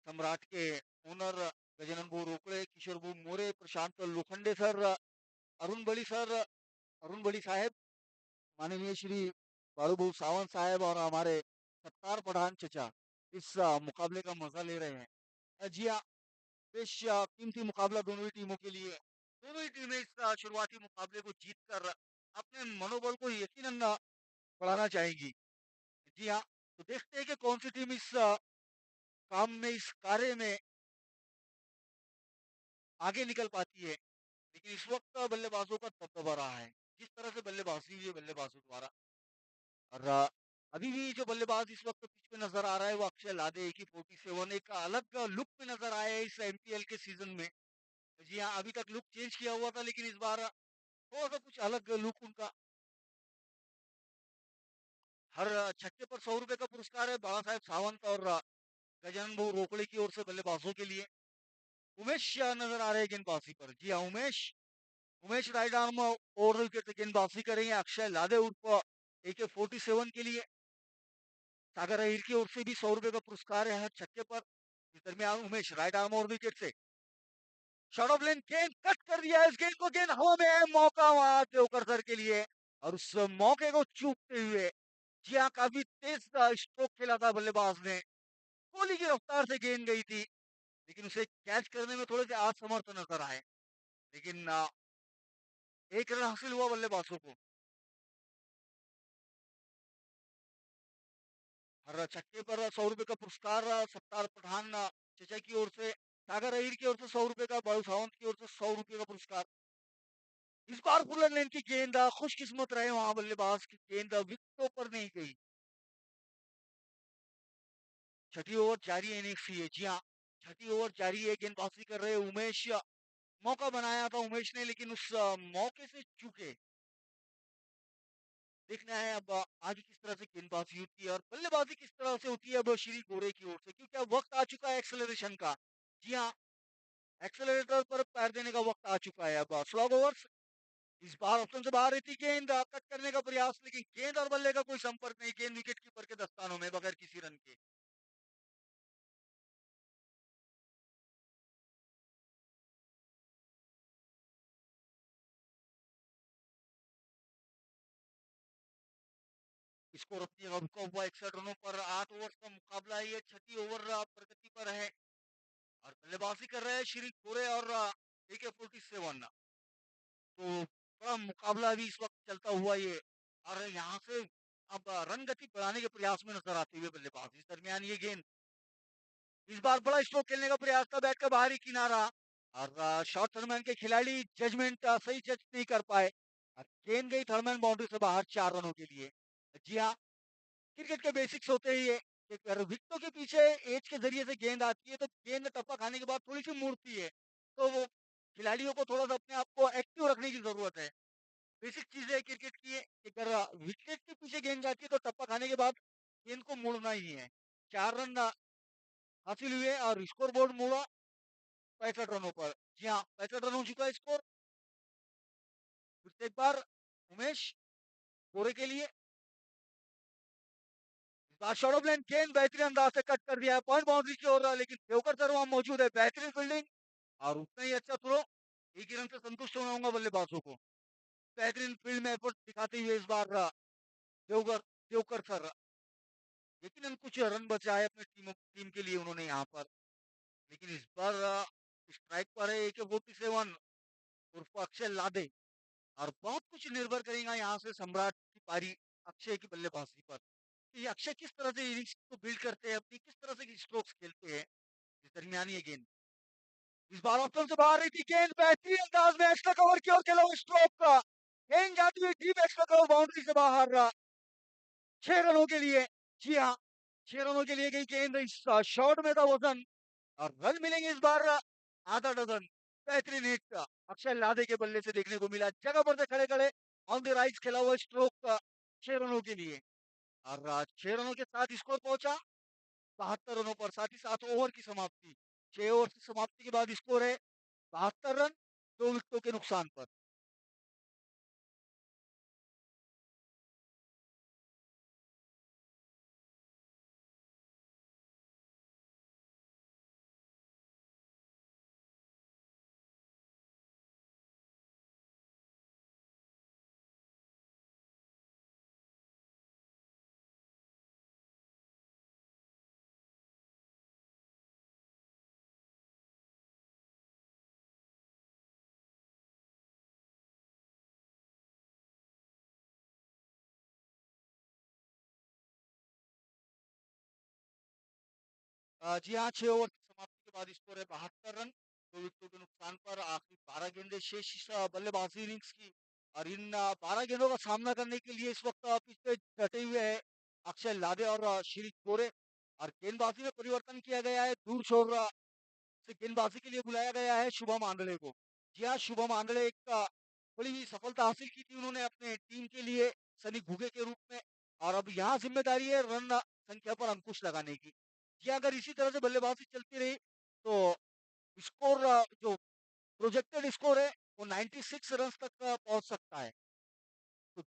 सम्राट के ओनर गजानन बो रोकड़े, किशोर बो मोरे, प्रशांत लोखंडे सर, अरुण बड़ी सर, अरुण बड़ी साहब, माननीय श्री बालूबू सावंत साहब और हमारे सत्तार पठान चचा इस मुकाबले का मजा ले रहे हैं। जी हाँ, बेश कीमती मुकाबला दोनों ही टीमों के लिए। दोनों ही टीमें इस शुरुआती मुकाबले को जीत कर अपने मनोबल को यकीनन बढ़ाना चाहेंगी। जी हाँ, तो देखते हैं कि कौन सी टीम इस काम में, इस कार्य में आगे निकल पाती है। लेकिन इस वक्त बल्लेबाजों का दबदबा रहा है, जिस तरह से बल्लेबाजी हुई है बल्लेबाजों द्वारा। और अभी भी जो बल्लेबाज इस वक्त पिच पे नजर आ रहा है वो अक्षय लादे, AK-47, एक अलग लुक में नजर आया है इस MPL के सीजन में। जी हाँ, अभी तक लुक चेंज किया हुआ था, लेकिन इस बार थोड़ा सा कुछ अलग लुक उनका। हर छक्के पर 100 रुपए का पुरस्कार है बाला साहेब सावंत और गजानन भाऊ रोकड़े की ओर से बल्लेबाजों के लिए। उमेश नजर आ रहे हैं गेंदबाजी पर। जी हाँ, Umesh, Umesh right arm over wicket गेंदबाजी करेंगे। अक्षय लादे उर्फ AK-47 के लिए सागर अहिर की ओर से भी 100 रुपए का पुरस्कार है हर छक्के पर। इस दरमियान Umesh right arm over wicket से शॉर्ट ऑफ लेन गेंद कट कर दिया है, इस गेंद को, गेंद हवा में है, मौका वहां देवकर सर के लिए। और उस मौके को चूकते हुए, जी हाँ, काफी तेज स्ट्रोक खेला था बल्लेबाज ने, गोली की रफ्तार से गेंद गई थी, लेकिन उसे कैच करने में थोड़े से असमर्थ नजर आए। लेकिन एक रन हासिल हुआ बल्लेबाजों को। हर छक्के पर 100 रुपए का पुरस्कार सत्तार पठान चचा की ओर से, सागर अहिर की ओर से 100 रुपए का, बाबू सावंत की ओर से 100 रुपए का पुरस्कार। इस बार फुलर लेन की गेंद, खुशकिस्मत रहे वहां बल्लेबाज की गेंद विकेटों पर नहीं गई। छठी ओवर जारी है इनिंग्स की, जी हाँ, छठी ओवर जारी है, गेंदबाजी कर रहे उमेश। मौका बनाया था उमेश ने, लेकिन उस मौके से चूके। देखना है अब आगे किस तरह से गेंदबाजी होती है और बल्लेबाजी किस तरह से होती है अब श्री गोरे की ओर से, क्योंकि अब वक्त आ चुका है एक्सेलरेशन का। जी हाँ, एक्सेलरेटर पर पैर देने का वक्त आ चुका है। अब स्लॉग ओवर्स, इस बार ऑप्शन से बाहर रहती गेंद, कट करने का प्रयास, लेकिन गेंद और बल्ले का कोई संपर्क नहीं, गेंद विकेट कीपर के दस्तानों में बगैर किसी रन के। स्कोर अपनी जगह रुका हुआ 61 रनों पर। 8 ओवर का मुकाबला है, ये छठी ओवर प्रगति पर है और बल्लेबाजी कर रहे हैं श्री गोरे और AK-47। तो बड़ा मुकाबला भी इस वक्त चलता हुआ ये, और यहाँ से अब रन गति बढ़ाने के प्रयास में नजर आते हुए बल्लेबाज। इस दरमियान ये गेंद, इस बार बड़ा स्ट्रोक खेलने का प्रयास था, बैट का बाहरी किनारा, और शॉर्ट थर्डमैन के खिलाड़ी जजमेंट सही जज नहीं कर पाए और गेंद गई थर्डमैन बाउंड्री से बाहर 4 रनों के लिए। जी हाँ, क्रिकेट के बेसिक्स होते ही है कि अगर विकेटों के पीछे एज के जरिए से गेंद आती है तो गेंद टप्पा खाने के बाद थोड़ी सी मुड़ती है, तो वो खिलाड़ियों को थोड़ा सा अपने आप को एक्टिव रखने की जरूरत है। बेसिक चीज है क्रिकेट की है कि अगर विकेट के पीछे गेंद जाती है तो टप्पा खाने के बाद गेंद को मोड़ना ही है। 4 रन हासिल हुए और स्कोर बोर्ड मोड़ा 65 रनों पर। जी हाँ, 65 रन हो चुका है स्कोर। फिर से एक बार उमेश गोरे के लिए, शॉट ऑफ लेन गेंद बेहतरीन अंदाज से कट कर दिया है पॉइंट बाउंड्री की ओर, लेकिन देवकर सर वहां मौजूद है, बेहतरीन फील्डिंग और उतना ही अच्छा थ्रो। एक ही रन से संतुष्ट होना होगा बल्लेबाजों को। बेहतरीन फील्ड में एफर्ट दिखाते हुए इस बार देवकर देवकर सर, यकीनन कुछ रन बचाए अपने टीम के लिए उन्होंने यहाँ पर। लेकिन इस बार स्ट्राइक पर है AK-47 उर्फ अक्षय लादे, और बहुत कुछ निर्भर करेगा यहाँ से सम्राट की पारी अक्षय की बल्लेबाजी पर। तो ये अक्षय किस तरह से इनिंग्स को बिल्ड करते हैं, अपनी किस तरह से स्ट्रोक्स खेलते हैं इस दरमियानी ये गेंद। इस बार ऑप्शन से बाहर रही थी गेंद, बेहतरीन अंदाज में एक्स्ट्रा कवर की ओर खेला हुआ स्ट्रोक का, गेंद जाती हुई डीप एक्स्ट्रा कवर बाउंड्री से बाहर रहा 6 रनों के लिए। जी हाँ, 6 रनों के लिए गई गेंद, इस शॉट में था वजन और रन मिलेंगे इस बार आधा डजन। बेहतरीन हिट अक्षय लादे के बल्ले से देखने को मिला, जगह पर से खड़े खड़े ऑन द राइट खेला हुआ स्ट्रोक का 6 रनों के लिए। और 6 रनों के साथ स्कोर पहुंचा 72 रनों पर, साथ ही साथ ओवर की समाप्ति, 6 ओवर की समाप्ति के बाद स्कोर है 72 रन 2 विकेटों के नुकसान पर। जी हाँ, 6 ओवर की समाप्ति के बाद स्कोर है 72 रन 2 विकेटों के नुकसान पर। आखिरी 12 गेंदें शेष इस बल्लेबाजी इनिंग्स की, और इन 12 गेंदों का सामना करने के लिए इस वक्त पिच पे डटे हुए है अक्षय लादे और शिरीष गोरे। और गेंदबाजी में परिवर्तन किया गया है, दूर छोर से गेंदबाजी के लिए बुलाया गया है शुभम आंधळे को। जी हाँ, शुभम आंधळे एक बड़ी ही सफलता हासिल की थी उन्होंने अपने टीम के लिए सनी घुगे के रूप में, और अब यहाँ जिम्मेदारी है रन संख्या पर अंकुश लगाने की। जी हाँ, अगर इसी तरह से बल्लेबाजी चलती रही तो स्कोर जो प्रोजेक्टेड स्कोर है वो 96 रन तक पहुंच सकता है। तो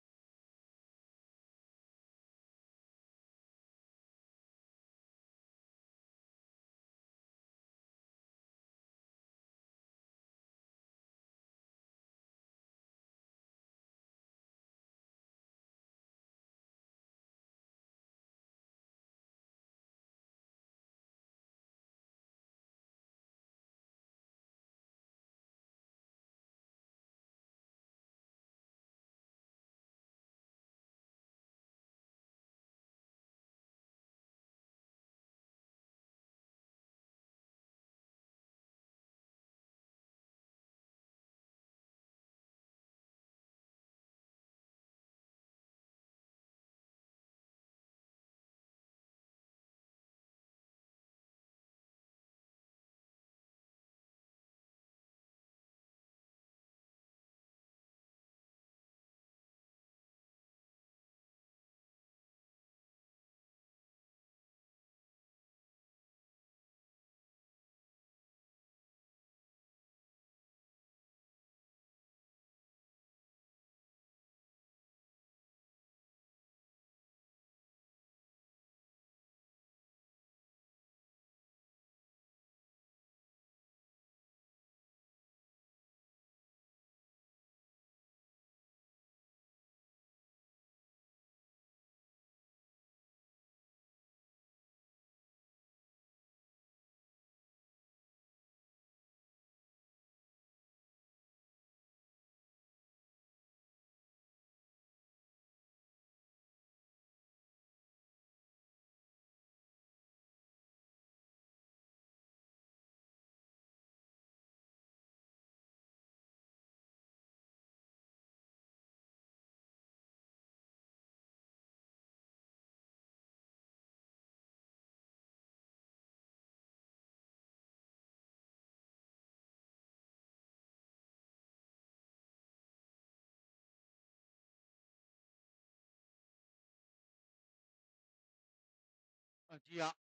जी हाँ,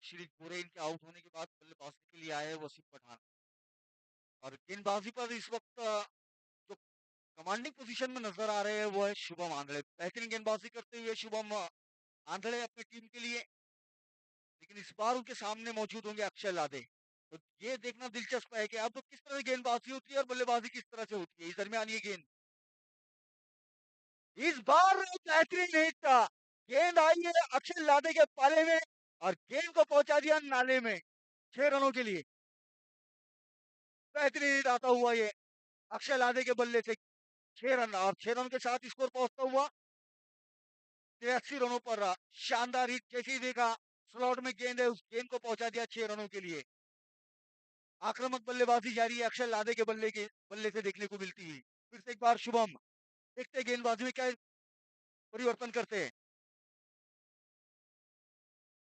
श्री गोरे इनके आउट होने के बाद बल्लेबाजी के लिए आए हैं वसीम पठान, और गेंदबाजी पर इस वक्त जो कमांडिंग पोजीशन में नजर आ रहे हैं वो है शुभम आंधळे। बेहतरीन गेंदबाजी करते हुए शुभम आंधळे अपनी टीम के लिए, लेकिन इस बार उनके सामने मौजूद होंगे अक्षय लादे। तो ये देखना दिलचस्प है कि अब किस तरह की गेंदबाजी होती है और बल्लेबाजी किस तरह से होती है। इस दरमियान ये गेंद इस बार बेहतरीन हिट था। गेंद आई है अक्षय लादे के पाले में और गेंद को पहुंचा दिया नाले में 6 रनों के लिए। बेहतरीन हिट आता हुआ ये अक्षय लादे के बल्ले से 6 रन और 6 रन के साथ स्कोर पहुंचता हुआ 83 रनों पर। शानदार हिट जैसे ही देखा स्लॉट में गेंद है, उस गेंद को पहुंचा दिया 6 रनों के लिए। आक्रामक बल्लेबाजी जारी है अक्षय लादे के बल्ले से देखने को मिलती है। फिर से एक बार शुभम देखते हैं गेंदबाजी में क्या परिवर्तन करते हैं।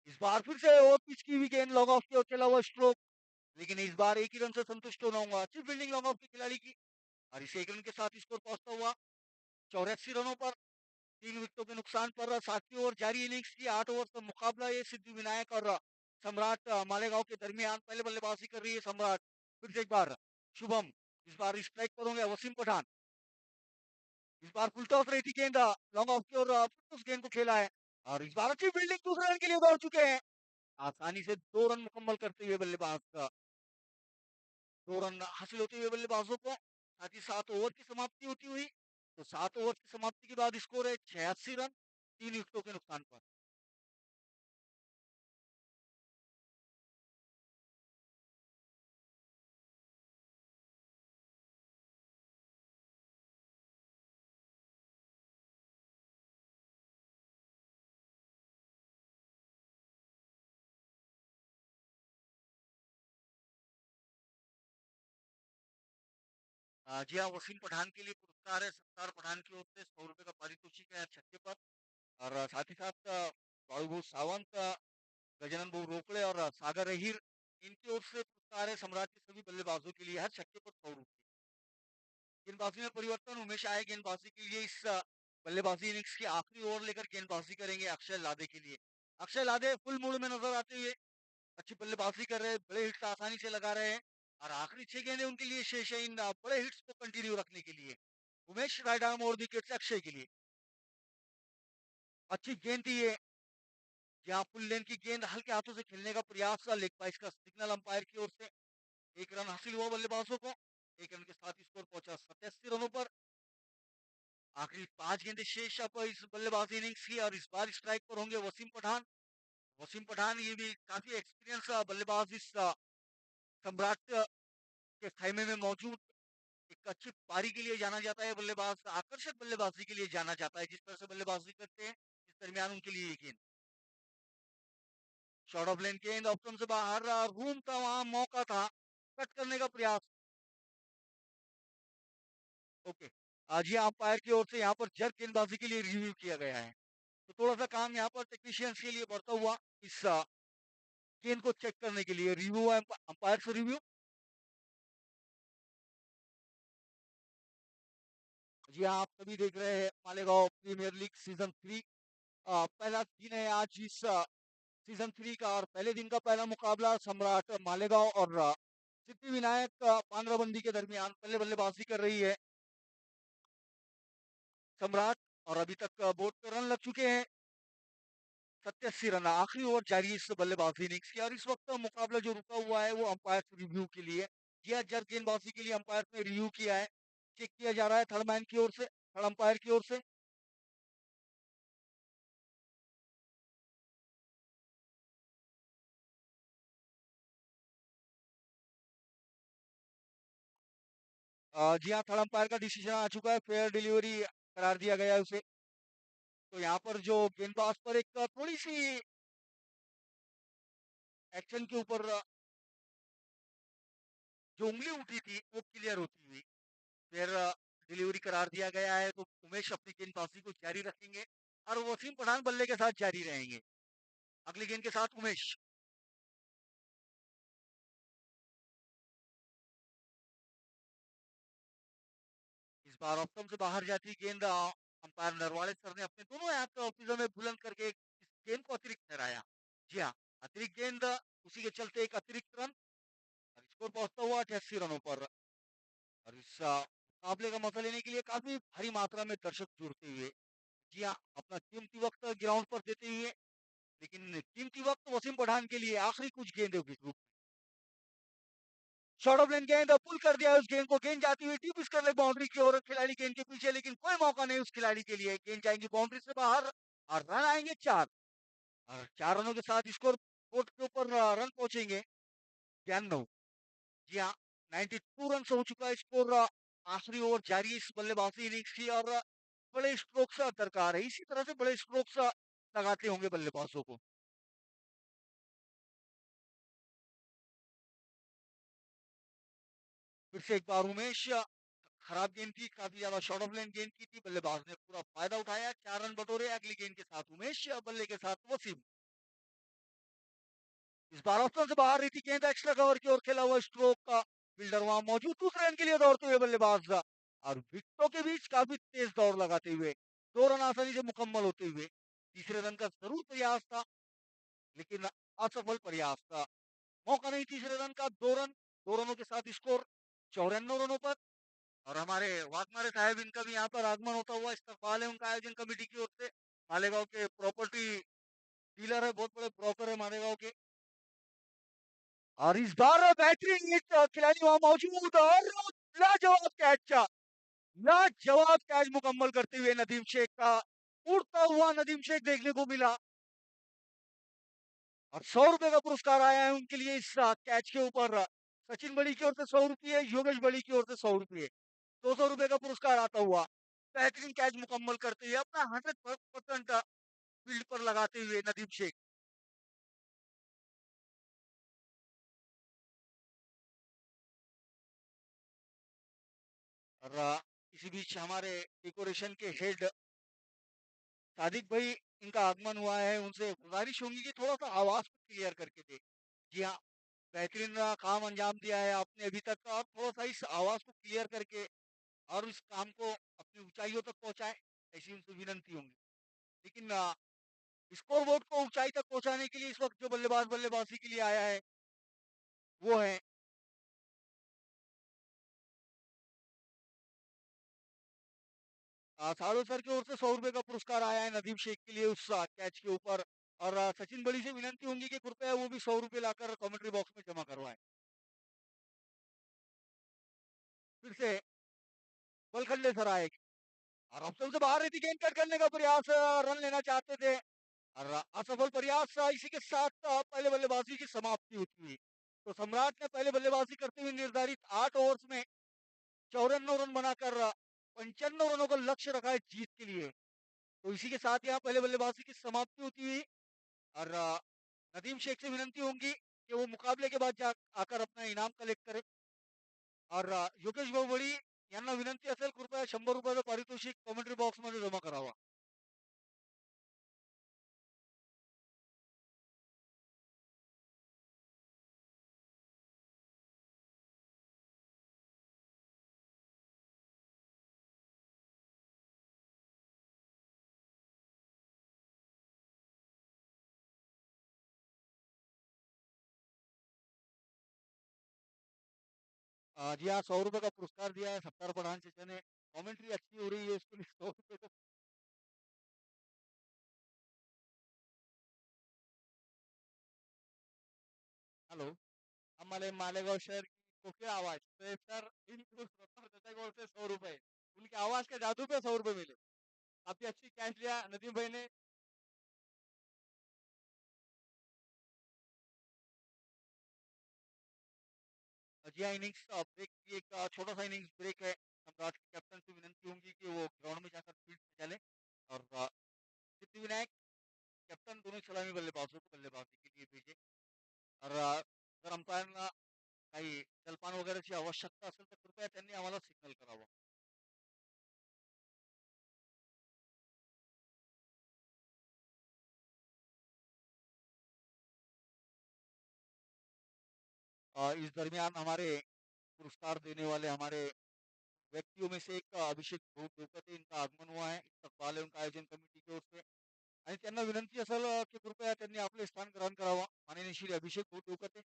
इस बार फिर से और पिच की हुई गेंद लॉन्ग ऑफ की ओर चला हुआ स्ट्रोक, लेकिन इस बार एक ही रन से संतुष्ट होना होगा। अच्छी फील्डिंग लॉन्ग ऑफ के खिलाड़ी की और इसे 1 रन के साथ स्कोर पहुंचता हुआ 84 रनों पर 3 विकेटों के नुकसान पर। 7वीं ओवर जारी इनिंग्स की 8 ओवर का मुकाबला ये सिद्धि विनायक और सम्राट मालेगांव के दरमियान। पहले बल्लेबाजी कर रही है सम्राट। फिर से एक बार शुभम, इस बार स्ट्राइक पर होंगे वसीम पठान। इस बार फुल टॉस रही थी गेंद लॉन्ग ऑफ की और फिर उस गेंद को खेला है और इस बार अच्छी फील्डिंग दूसरे रन के लिए दौड़ चुके हैं। आसानी से 2 रन मुकम्मल करते हुए बल्लेबाज का 2 रन हासिल होते हुए बल्लेबाजों को। साथ ही 7 ओवर की समाप्ति होती हुई, तो 7 ओवर की समाप्ति के बाद स्कोर है 86 रन 3 विकेटों के नुकसान पर। जी हाँ, वसीम पठान के लिए पुरस्कार है सत्तार पठान की ओर से 100 रुपए का पारितोषिक है छक्के पर। और साथ ही साथ बाबू सावंत, गजानन बहु रोकड़े और सागर अहिर, इनकी ओर से पुरस्कार है सम्राट के सभी बल्लेबाजों के लिए हर छक्के पर 100 रुपए। गेंदबाजी में परिवर्तन, उमेश आए गेंदबाजी के लिए इस बल्लेबाजी इनिंग्स की आखिरी ओवर लेकर गेंदबाजी करेंगे अक्षय लादे के लिए। अक्षय लादे फुल मूड में नजर आते हुए अच्छी बल्लेबाजी कर रहे हैं, बड़े हिट्स आसानी से लगा रहे हैं और आखिरी 6 गेंदें उनके लिए शेष है इन बड़े हिट्स को कंटिन्यू रखने के लिए। उमेश राइट आर्म और विकेट से अक्षय के लिए अच्छी गेंद थी ये, जहां फुल लेन की गेंद हल्के हाथों से खेलने का प्रयास था, लेग पाइस का सिग्नल अंपायर की ओर से। 1 रन हासिल हुआ बल्लेबाजों को। 1 रन के साथ स्कोर पहुंचा 87 रनों पर। आखिरी 5 गेंदें शेष अब इस बल्लेबाजी इनिंग्स की और इस बार स्ट्राइक पर होंगे वसीम पठान। वसीम पठान ये भी काफी एक्सपीरियंस बल्लेबाज इस सम्राट के खेमे में मौजूद। एक अच्छी पारी के लिए जाना जाता है बल्लेबाज, आकर्षक बल्लेबाजी के लिए जाना जाता है। जिस तरह से बल्लेबाजी करते हैं इस दरमियान उनके लिए ये गेंद शॉर्ट ऑफ लेन गेंद ऑप्शन से बाहर, रूम था वहां, मौका था कट करने का प्रयास। ओके, आज ये अंपायर की ओर से यहाँ पर जर्क गेंदबाजी के लिए रिव्यू किया गया है। तो थोड़ा सा काम यहाँ पर टेक्नीशियंस के लिए बढ़ता हुआ इस गेंद को चेक करने के लिए रिव्यू है, अंपायर से रिव्यू। जी हाँ, आप सभी देख रहे हैं मालेगांव प्रीमियर लीग सीजन 3 पहला दिन है आज इस सीजन 3 का और पहले दिन का पहला मुकाबला सम्राट मालेगांव और सिद्धि विनायक पांद्राबंदी के दरमियान। पहले बल्लेबाजी कर रही है सम्राट और अभी तक बोर्ड पे रन लग चुके हैं 87 रन। आखिरी ओवर जारी है इस बल्लेबाजी इनिंग्स की और इस वक्त मुकाबला जो रुका हुआ है वो अंपायर रिव्यू के लिए। जी हाँ, जर गेंदबाजी के लिए अंपायर ने रिव्यू किया है, चेक किया जा रहा है थर्ड मैन की ओर से, थर्ड अंपायर की ओर से। जी हाँ, थर्ड अंपायर का डिसीजन आ चुका है, फेयर डिलीवरी करार दिया गया है उसे। तो यहाँ पर जो गेंदबाज पर एक थोड़ी सी एक्शन के ऊपर जो उंगली उठी थी वो क्लियर होती हुई फिर डिलीवरी करार दिया गया है। तो उमेश अपनी गेंदबाजी को जारी रखेंगे और वसीम पठान बल्ले के साथ जारी रहेंगे। अगली गेंद के साथ उमेश, इस बार ऑप्शन से बाहर जाती गेंद अंपायर नरवाड़े सर ने अपने दोनों हाथ ऑफिसर में बुलंद करके इस गेंद को अतिरिक्त ठहराया। जी हाँ, अतिरिक्त गेंद, उसी के चलते एक अतिरिक्त रन और स्कोर पहुंचता हुआ 88 रनों पर। और इस मुकाबले का मजा लेने के लिए काफी भारी मात्रा में दर्शक जुड़ते हुए जी हाँ, अपना कीमती वक्त ग्राउंड पर देते हुए, लेकिन कीमती वक्त वसीम पठान के लिए आखिरी कुछ गेंदों के ग्रुप शॉर्ट ऑफ लेन गेंद पुल कर दिया उस गेंद को, गेंद जाती हुई डीप स्क्वायर लेग बाउंड्री की ओर, खिलाड़ी गेंद के पीछे, लेकिन कोई मौका नहीं उस खिलाड़ी के लिए, गेंद जाएंगी बाउंड्री से बाहर और रन आएंगे 4 और 4 रनों के साथ स्कोर बोर्ड के ऊपर रन पहुंचेंगे 92। जी हाँ, 92 रन हो चुका है स्कोर। आखिरी ओवर जारी है इस बल्लेबाजी इनिंग्स की और बड़े स्ट्रोक्स दरकार है, इसी तरह से बड़े स्ट्रोक्स लगाते होंगे बल्लेबाजों को। फिर से एक बार उमेश, खराब गेंद थी, काफी ज्यादा शॉर्ट ऑफ लेन गेंद की थी, बल्लेबाज ने पूरा फायदा उठाया, 4 रन बटोरे। अगली गेंद के साथ उमेश, बल्ले के साथ वसीम। इस बार ऑप्शन से बाहर रही थी गेंद, एक्स्ट्रा कवर की ओर खेला हुआ स्ट्रोक का, फील्डर वहां मौजूद, दूसरे रन के लिए दौड़ते हुए बल्लेबाज और विकेटों के बीच काफी तेज दौड़ लगाते हुए 2 रन आसानी से मुकम्मल होते हुए तीसरे रन का जरूर प्रयास था, लेकिन असफल प्रयास था। मौका नहीं तीसरे रन का, 2 रन, 2 रनों के साथ स्कोर 94 रनों पर। और हमारे वाघमारे साहब, इनका भी यहाँ पर आगमन होता हुआ इस्तकबाल है उनका आयोजन कमेटी की ओर से। मालेगांव के प्रॉपर्टी डीलर है, बहुत बड़े ब्रोकर है मालेगांव के। और इस बार बेहतरीन खिलाड़ी वहां मौजूद और लाजवाब कैच, लाजवाब कैच मुकम्मल करते हुए नदीम शेख का, उड़ता हुआ नदीम शेख देखने को मिला और 100 रुपए का पुरस्कार आया है उनके लिए इस कैच के ऊपर। सचिन बड़ी की ओर से 100 रुपये, योगेश बड़ी की ओर से 100 रुपये, 200 रुपए का पुरस्कार आता हुआ। बेहतरीन कैच मुकम्मल करते हुए अपना 100% फील्ड पर लगाते हुए नदीम शेख। और इसी बीच हमारे डेकोरेशन के हेड सादिक भाई, इनका आगमन हुआ है, उनसे गुजारिश होगी कि थोड़ा सा आवाज को क्लियर करके दे। जी हाँ, बेहतरीन काम अंजाम दिया है आपने अभी तक, और थोड़ा सा इस आवाज को क्लियर करके और इस काम को अपनी ऊंचाइयों तक पहुंचाए, ऐसी उनसे विनंती होंगी। लेकिन स्कोर बोर्ड को ऊंचाई तक पहुंचाने के लिए इस वक्त जो बल्लेबाज बल्लेबाजी के लिए आया है वो है साड़ू सर की ओर से 100 रुपए का पुरस्कार आया है नदीम शेख के लिए उस कैच के ऊपर। और सचिन बड़ी से विनंती होंगी कि कृपया वो भी 100 रुपए लाकर कमेंट्री बॉक्स में जमा करवाएं। फिर से बलखंडे सर आएगी और ऑप्शन से बाहर रहती, गेंद कट करने का प्रयास, रन लेना चाहते थे और असफल प्रयास। इसी के साथ पहले बल्लेबाजी की समाप्ति होती हुई, तो सम्राट ने पहले बल्लेबाजी करते हुए निर्धारित 8 ओवर्स में 94 रन बनाकर 95 रनों का लक्ष्य रखा है जीत के लिए। तो इसी के साथ यहाँ पहले बल्लेबाजी की समाप्ति होती हुई और नदीम शेख से विनंती होंगी कि वो मुकाबले के बाद जा आकर अपना इनाम कलेक्ट करे। और योगेश भाऊ यांना विनंती असेल, कृपया 100 रुपयाचं पारितोषिक कमेंट्री बॉक्स मध्ये जमा करावा। जी हाँ, 100 रुपए का पुरस्कार दिया है सत्तार पठान चचा ने। कमेंट्री अच्छी हो रही है, उसके लिए 100 रुपए का। हेलो, हमारे मालेगांव शहर की कोकिला आवाज, तो सर इनको सत्तार चचा की ओर से 100 रुपए, उनकी आवाज के जादू पे 100 रुपए मिले। काफी अच्छी कैच लिया नदीम भाई ने। जी हाँ, इनिंग्स ब्रेक की एक छोटा सा इनिंग्स ब्रेक है। सम्राट के कैप्टन से विनंती होंगी कि वो ग्राउंड में जाकर फील्ड पे चले और सिद्धिविनायक कैप्टन दोनों सलामी बल्लेबाजों को बल्लेबाजी के लिए भेजे। और जर अंपायरना काही जलपान वगैरेची आवश्यकता असेल तर कृपया त्यांनी आम्हाला सिग्नल करावं। इस दरमियान हमारे पुरस्कार देने वाले हमारे व्यक्तियों में से एक अभिषेक देवकते, इनका आगमन हुआ है, इस्तकबाल है उनका आयोजन कमिटी की ओर से। आणि त्यांना विनंती असेल की कृपया त्यांनी आपले स्थान ग्रहण करावं, माननीय श्री अभिषेक देवकते।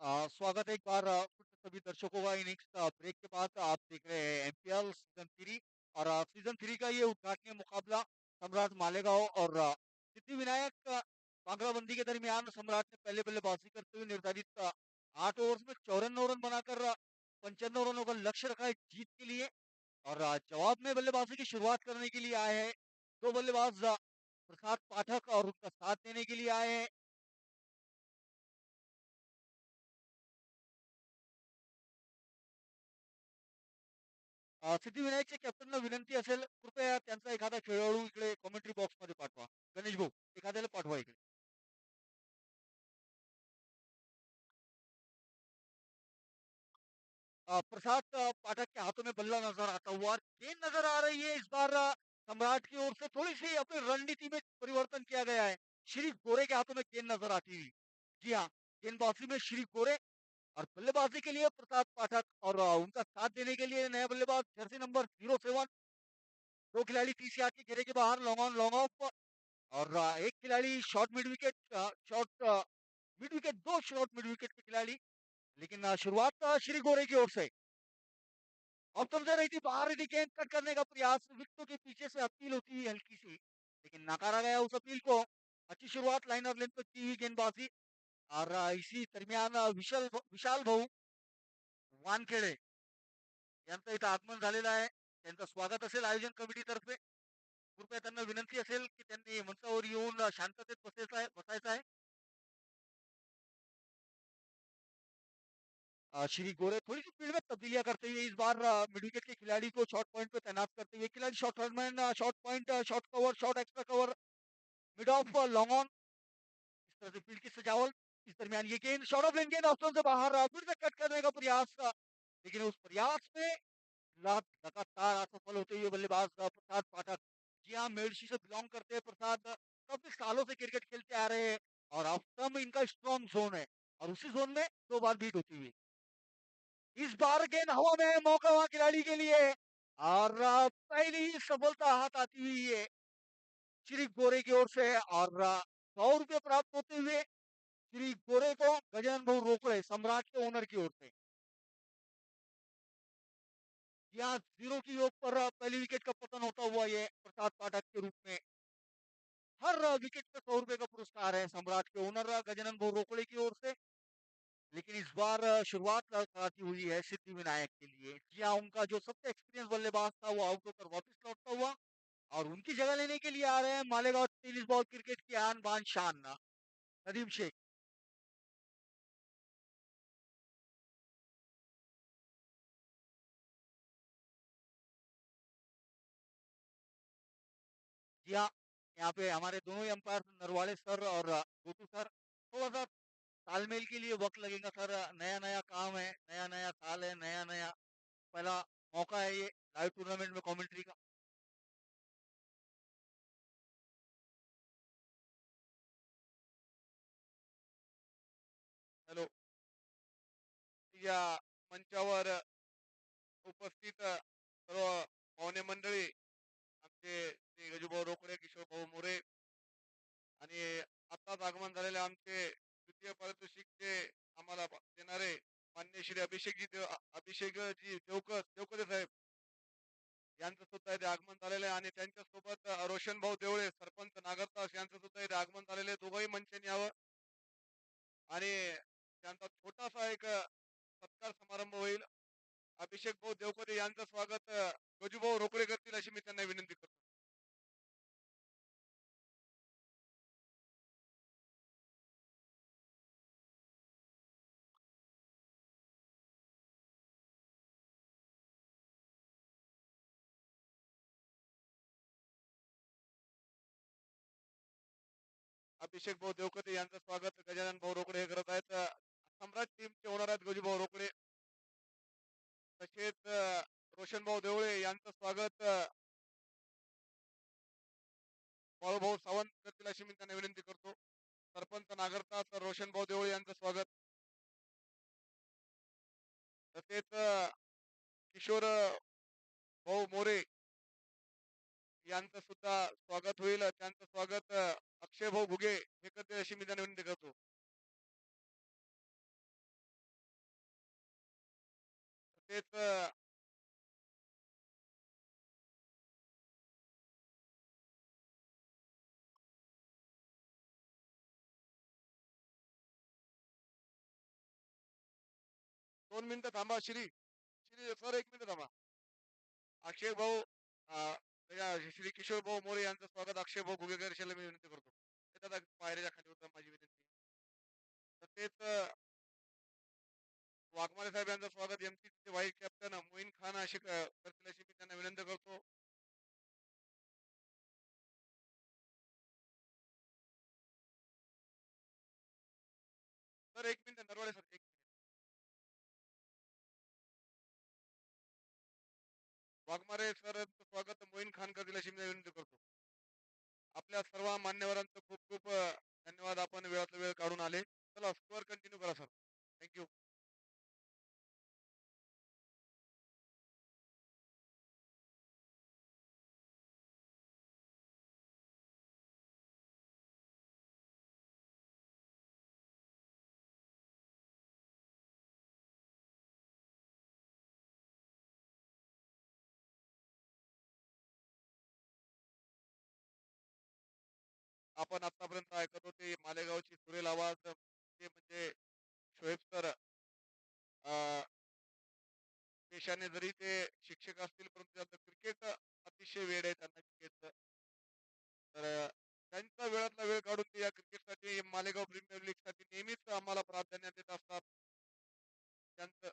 स्वागत है एक बार फिर से सभी दर्शकों का इनिंग्स ब्रेक के बाद आप देख रहे हैं एमपीएल सीजन 3 और सीजन 3 का ये उद्घाटनीय मुकाबला सम्राट मालेगांव और सिद्धिविनायक बांग्लाबंदी के दरमियान सम्राट ने पहले बल्लेबाजी करते हुए निर्धारित 8 ओवर्स में 54 रन बनाकर 95 रनों का लक्ष्य रखा है जीत के लिए। और जवाब में बल्लेबाजी की शुरुआत करने के लिए आए हैं दो बल्लेबाज प्रसाद पाठक और उनका साथ देने के लिए आए हैं। सिद्धिविनायकच्या कॅप्टनला विनंती असेल कृपया त्यांचा एखादा खेळाडू इकडे कॉमेंट्री बॉक्स मध्ये पाठवा. गणेश भाऊ एखाद्याला पाठवा इकडे. प्रसाद पाठक के हाथों में बल्ला नजर आता हुआ और गेंद नजर आ रही है इस बार सम्राट की ओर से थोड़ी सी अपनी रणनीति में परिवर्तन किया गया है। श्री गोरे के हाथों में गेंद नजर आती हुई। जी हाँ, गेंदबाजी में श्री गोरे और बल्लेबाजी के लिए प्रसाद पाठक और उनका साथ देने के लिए नया बल्लेबाज जर्सी नंबर 07। दो खिलाड़ी 30 यार्ड के घेरे के बाहर लॉन्ग ऑन लॉन्ग ऑफ और एक खिलाड़ी short mid wicket short mid wicket दो शॉर्ट मिड विकेट के खिलाड़ी। लेकिन शुरुआत श्री गोरे की ओर से अब समझा रही थी बाहर रही थी गेंद कट करने का प्रयास विकेटों के पीछे से अपील होती हुई हल्की सी लेकिन नकारा गया उस अपील को। अच्छी शुरुआत लाइन और लेंथ पर की हुई गेंदबाजी और इसी दरमियान विशाल विशाल भाऊ वानखेडे यांचं इथं आगमन झालेलं आहे. त्यांचं स्वागत असेल आयोजन कमिटीतर्फे. कृपया त्यांना विनंती असेल की त्यांनी मंचावर येऊन शांततेत बसायचं आहे. श्री गोरे थोड़ी सी फील्ड में तब्दीलियां करते हुए इस बार मिड विकेट के खिलाड़ी को शॉर्ट पॉइंट पे तैनात करते हुए खिलाड़ी शॉर्ट रनमैन short point short cover short extra cover mid off long on इस तरह से फील्ड की सजावट। इस दरमियान ये गेंद शॉर्ट ऑफ लेन गेंद ऑप्शन से बाहर फिर से कट करने का प्रयास लेकिन उस प्रयास में लगातार असफल होते हुए बल्लेबाज प्रसाद पाठक। जी हाँ, मेडशी से बिलोंग करते हैं प्रसाद। काफी सालों से क्रिकेट खेलते आ रहे हैं और अब इनका स्ट्रॉन्ग जोन है और उसी जोन में 2 बार बीट होती हुई इस बार गेंद हवा में है, मौका वहां खिलाड़ी के लिए और पहली ही सफलता हाथ आती हुई है श्री गोरे की ओर से और 100 रुपये प्राप्त होते हुए श्री गोरे को गजानन भाऊ रोकड़े सम्राट के ओनर की ओर से। यहाँ 0 की योग पर पहली विकेट का पतन होता हुआ ये प्रसाद पाठक के रूप में हर विकेट पे 100 रुपये का पुरस्कार है सम्राट के ओनर गजानन भाऊ रोकड़े की ओर से। लेकिन इस बार शुरुआत कराती हुई है सिद्धि विनायक के लिए। जी हाँ, उनका जो सबसे एक्सपीरियंस बल्लेबाज था वो आउट होकर वापस लौटता हुआ और उनकी जगह लेने के लिए आ रहे हैं मालेगांव टेनिस बॉल क्रिकेट की आन बान शान नदीम शेख। जी हाँ, यहाँ पे हमारे दोनों ही अंपायर नरवाड़े सर और गोटू सर थोड़ा सा तालमेल के लिए वक्त लगेगा सर। नया नया काम है, नया नया साल है, नया नया पहला मौका है ये लाइव टूर्नामेंट में कमेंट्री का। हॅलो. या मंचावर उपस्थित सर्व पाहुणे मंडळी आमचे श्री गजूभाऊ रोकडे किशोर भाऊ मोरे आणि आत्ताच आगमन झालेले आमचे द्वितीय पारितोषिकचे आम्हाला देणारे मान्य श्री अभिषेकजी देवकते साहेब यांचं सुद्धा इथे आगमन झालेलं आहे आणि त्यांच्यासोबत रोशन भाऊ देवळे सरपंच नागरतास यांचं सुद्धा इथे आगमन झालेलं आहे. दोघंही मंचाने यावं आणि त्यांचा छोटासा एक सत्कार समारंभ होईल. अभिषेक भाऊ देवकते यांचं स्वागत गजूभाऊ रोकडे करतील अशी मी त्यांना विनंती करतो. अभिषेक भाऊ देवकते यांचं स्वागत गजानन भाऊ रोकडे हे करत आहेत. सम्राट टीमचे ओनर आहेत गजूभाऊ रोकडे. तसेच रोशन भाऊ देवळे यांचं स्वागत बाळूभाऊ सावंत करतील अशी मी त्यांना विनंती करतो. सरपंच नागरतात रोशन भाऊ देवळे यांचं स्वागत. तसेच किशोर भाऊ मोरे यांचं सुद्धा स्वागत होईल. त्यांचं स्वागत अक्षय भाऊ घुगे हे करतील अशी मी त्यांना विनंती करतो. तेच 2 मिनिटं थांबा श्री. श्री सर 1 मिनिट थांबा. अक्षय भाऊ श्री किशोर भाऊ मोरे यांचं स्वागत अक्षय भाऊ घुगेकर मी विनंती करतो. येतात पायऱ्याच्या खाली होता माझी विनंती. तर तेच वाघमारे साहेब यांचं स्वागत एमसीचे व्हाईस कॅप्टन मोईन खान अशी करतील अशी मी त्यांना विनंती करतो. Sir 1 minute Narwade sir 1 minute. Waghmare sir स्वागत मोईन खान करतील अशी मी विनंती करतो. आपल्या सर्व मान्यवरांचं खूप खूप धन्यवाद. आपण वेळातला वेळ काढून आले. चला स्कोअर कंटिन्यू करा सर. थँक्यू. आपण आतापर्यंत ऐकत होते मालेगावची सुरेल आवाज ते म्हणजे शोएब सर पेशाने जरी ते शिक्षक असतील परंतु त्यांचं क्रिकेट अतिशय वेळ आहे त्यांना क्रिकेटचं. तर त्यांचा वेळातला वेळ काढून ते या क्रिकेटसाठी मालेगाव प्रीमियर लीग साठी नेहमीच आम्हाला प्राधान्य देत असतात. त्यांचं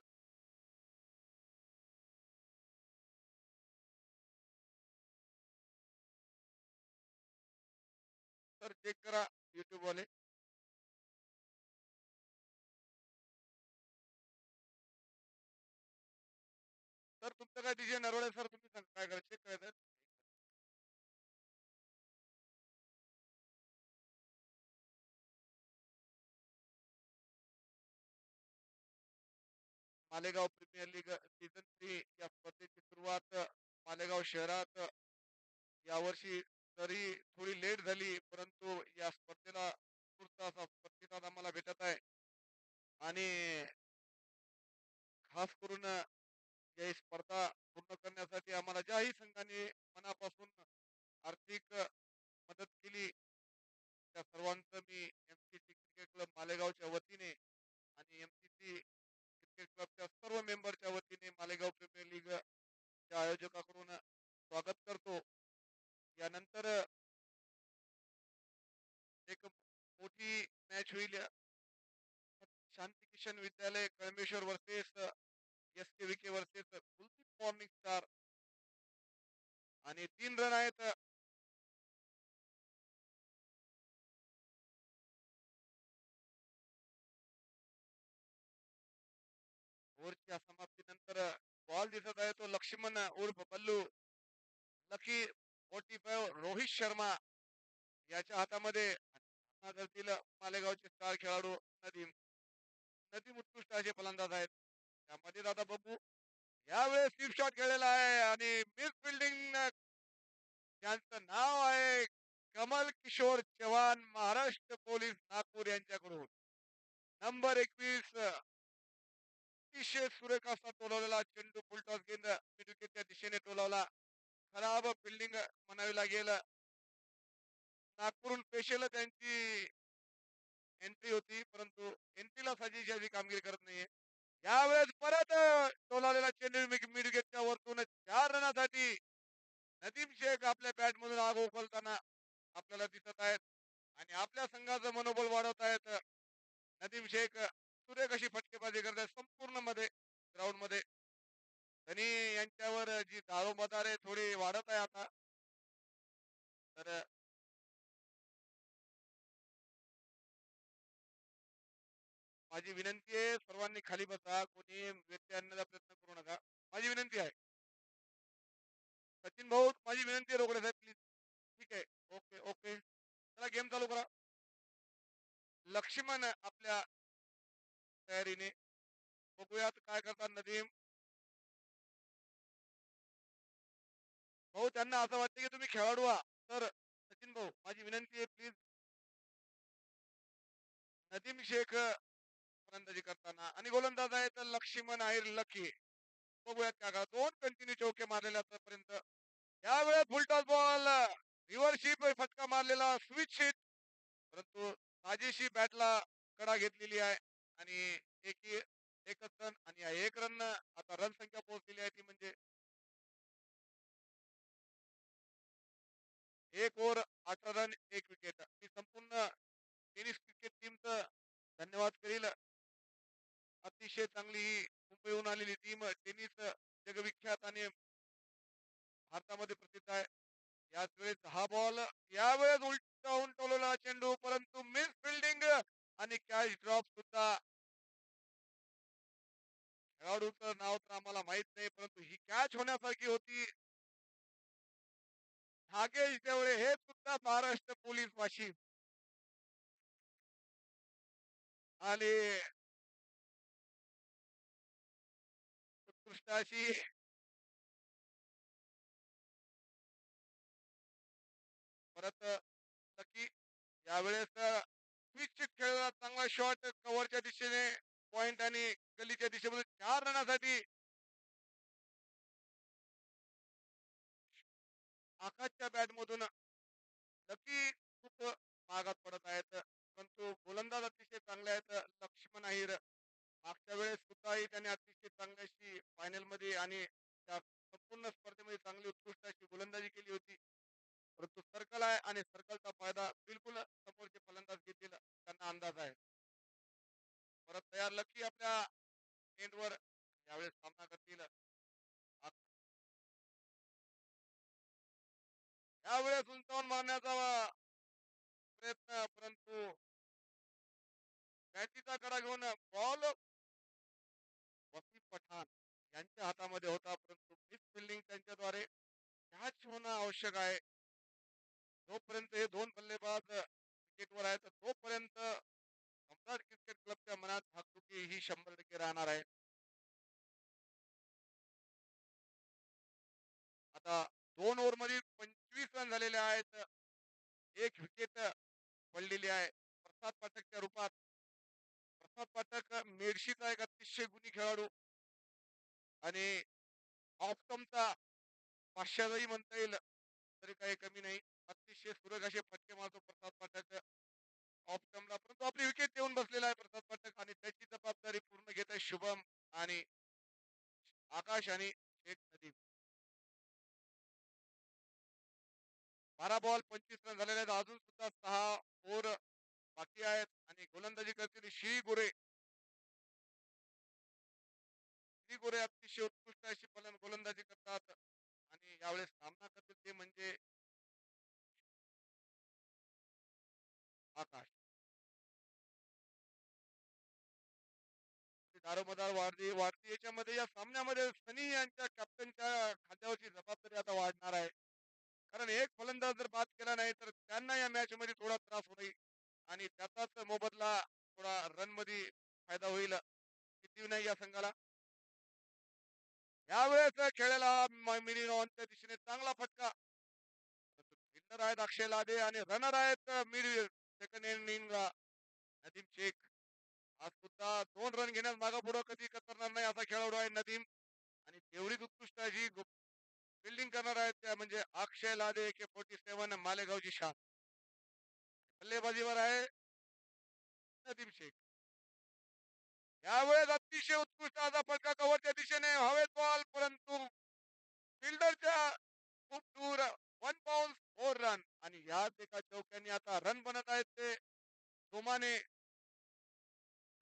तर चेक करा युट्यूब वाले. सर तुमचं काय डिसिजन नरवडे सर तुम्ही सांगा काय करा चेक करायचं. मालेगाव प्रीमियर लीग सीझन 3 या स्पर्धेची सुरुवात मालेगाव शहरात यावर्षी तरी थोडी लेट झाली परंतु या स्पर्धेला उत्स्फूर्त असा प्रतिसाद आम्हाला भेटत आहे. आणि खास करून या स्पर्धा पूर्ण करण्यासाठी आम्हाला ज्याही संघाने मनापासून आर्थिक मदत केली त्या सर्वांचं मी एमसीसी क्रिकेट क्लब मालेगावच्या वतीने आणि एमसीसी क्रिकेट क्लबच्या सर्व मेंबरच्या वतीने मालेगाव प्रीमियर लीग च्या आयोजकाकडून स्वागत करतो. यानंतर एक मोठी मॅच होईल. शांती किशन विद्यालय कळमेश्वर वर्सेस एस के विके वर्सेस कुलदीप मॉर्निंग स्टार. आणि 3 रन आहेत. ओव्हरच्या समाप्तीनंतर बॉल दिसत आहे तो लक्ष्मण उर्फ बल्लू लकी 45 रोहित शर्मा याच्या हातामध्ये. करतील मालेगावचे स्टार खेळाडू नदीम. नदीम उत्कृष्ट असे फलंदाज आहेत. त्यामध्ये दादा बघू यावेळेस स्वीप शॉट खेळलेला आहे आणि मिस फिल्डिंग यांचं नाव आहे कमल किशोर चव्हाण महाराष्ट्र पोलीस नागपूर यांच्याकडून. नंबर 21 अतिशय सुरेख असा टोलवलेला चेंडू फुलटॉस गेंद विकेटच्या दिशेने टोलावला. खराब फिल्डिंग म्हणावी लागेल. नागपूरहून स्पेशल त्यांची एंट्री होती परंतु एंट्रीला साजेशी अशी कामगिरी करत नाहीये. यावेळेस परत टोलावलेला चेंडू मिडविकेटच्या वरतून 4 रनासाठी नदीम शेख आपल्या बॅट मधून आग उकलताना आपल्याला दिसत आहेत आणि आपल्या संघाचं मनोबल वाढवत आहेत. नदीम शेख सुरेख अशी फटकेबाजी करत आहेत संपूर्ण मध्ये ग्राउंड मध्ये. त्यांनी यांच्यावर जी दारोमदार आहे थोडी वाढत आहे आता. तर माझी विनंती आहे सर्वांनी खाली बसा. कोणी व्यक्ती आणण्याचा प्रयत्न करू नका. माझी विनंती आहे. सचिन भाऊ माझी विनंती आहे रोकडे साहेब प्लीज. ठीक आहे ओके ओके. चला गेम चालू करा. लक्ष्मण आपल्या तयारीने बघूयात काय करतात नदीम भाऊ. त्यांना असं वाटतं की तुम्ही खेळाडू आहात. तर सचिन भाऊ माझी विनंती आहे प्लीज. नदीम शेख फलंदाजी करताना आणि गोलंदाज आहेत लक्ष्मण आहे लकी. बघूयात काय करा. 2 कंटिन्यू चौके मारलेले आतापर्यंत. यावेळेस फुलटॉस बॉल रिव्हर्सशिप फटका मारलेला स्विच हिट, परंतु साजेशी बॅटला कडा घेतलेली आहे आणि एकच रन आणि 1 रन आता रन संख्या पोहोचलेली आहे ती म्हणजे 1 ओव्हर 18 रन 1 विकेट. मी संपूर्ण टेनिस क्रिकेट टीमचं धन्यवाद करील. अतिशय चांगली ही मुंबईहून आलेली टीम टेनिस जगविख्यात आणि भारतामध्ये प्रसिद्ध आहे. याच वेळेस हा बॉल यावेळेस उलटा उलटवलेला चेंडू, परंतु मिस फिल्डिंग आणि कॅच ड्रॉप सुद्धा. खेळाडूचं नाव तर आम्हाला माहित नाही, परंतु ही कॅच होण्यासारखी होती. नागेश देवळे हे सुद्धा महाराष्ट्र पोलीस वाशिम आणि उत्कृष्ट अशी परत नक्की यावेळेस स्विच खेळला चांगला शॉट कव्हरच्या दिशेने पॉइंट आणि गलीच्या दिशेमध्ये 4 रनासाठी आकाशच्या बॅट मधून नक्की खूप मागात पडत आहेत, परंतु गोलंदाज अतिशय चांगले आहेत. लक्ष्मण अहिर मागच्या वेळेस सुद्धाही त्याने अतिशय चांगल्याशी फायनल मध्ये आणि त्या संपूर्ण स्पर्धेमध्ये चांगली उत्कृष्ट अशी गोलंदाजी केली होती. परंतु सर्कल आहे आणि सर्कलचा फायदा बिलकुल समोरचे फलंदाज घेतील त्यांना अंदाज आहे. परत तयार लकी आपल्या एंडवर यावेळेस सामना करतील. यावेळेस उंचावून मारण्याचा प्रयत्न, परंतु बॅटीचा कडा घेऊन बॉल वसीम पठाण यांच्या हातामध्ये होता, परंतु मिस फिल्डिंग त्यांच्याद्वारे कॅच होणं आवश्यक आहे. जोपर्यंत हे 2 बल्लेबाज विकेटवर आहेत तोपर्यंत सम्राट क्रिकेट क्लबच्या मनात धाकधुकी ही 100% राहणार आहे. आता 2 ओव्हर मध्ये 25 रन झालेले आहेत. 1 विकेट पडलेली आहे प्रसाद पाठकच्या रूपात. प्रसाद पाठक मेडशीचा एक अतिशय गुणी खेळाडू आणि ऑफस्टमचा पाचशेलाही म्हणता येईल तरी काही कमी नाही. अतिशय सुरेख असे फटके मारतो प्रसाद पाठक ऑफस्टमला, परंतु आपली विकेट येऊन बसलेला आहे प्रसाद पाठक आणि त्याची जबाबदारी पूर्ण घेत आहे शुभम आणि आकाश आणि शेख नदीम. 12 बॉल 25 रन झालेले आहेत. अजून सुद्धा 6 ओव्हर बाकी आहेत आणि गोलंदाजी करतील श्री गोरे. श्री गोरे अतिशय उत्कृष्ट अशी गोलंदाजी करतात आणि यावेळेस सामना करतील ते म्हणजे आकाश. दारोमदार वाढती वाढती याच्यामध्ये या सामन्यामध्ये सनी यांच्या कॅप्टनच्या खात्यावरची जबाबदारी आता वाढणार आहे. कारण एक फलंदाज जर बाद केला नाही तर त्यांना या मॅच मध्ये थोडा त्रास होईल आणि त्याचाच मोबदला थोडा रन मध्ये फायदा होईल किती नाही या संघाला. यावेळेस खेळायला मिनी रॉनच्या दिशेने चांगला फटका. फिल्डर आहेत अक्षय लादे आणि रनर आहेत मिड सेकंड इनिंगला नदीम शेख. आज सुद्धा 2 रन घेण्यास मागा पुढं कधी करणार नाही असा खेळाडू आहे नदीम आणि तेवढीच उत्कृष्ट अशी फिल्डिंग करणार आहेत त्या म्हणजे अक्षय लादे के 47 मालेगावची शान. बल्लेबाजीवर आहे नदीम शेख. यावेळेस अतिशय उत्कृष्ट असा फटका कव्हरच्या दिशेने हवेत बॉल, परंतु फिल्डरच्या खूप दूर 1 बाउन्स 4 रन आणि याच एका चौक्याने आता रन बनत आहेत ते जोमाने.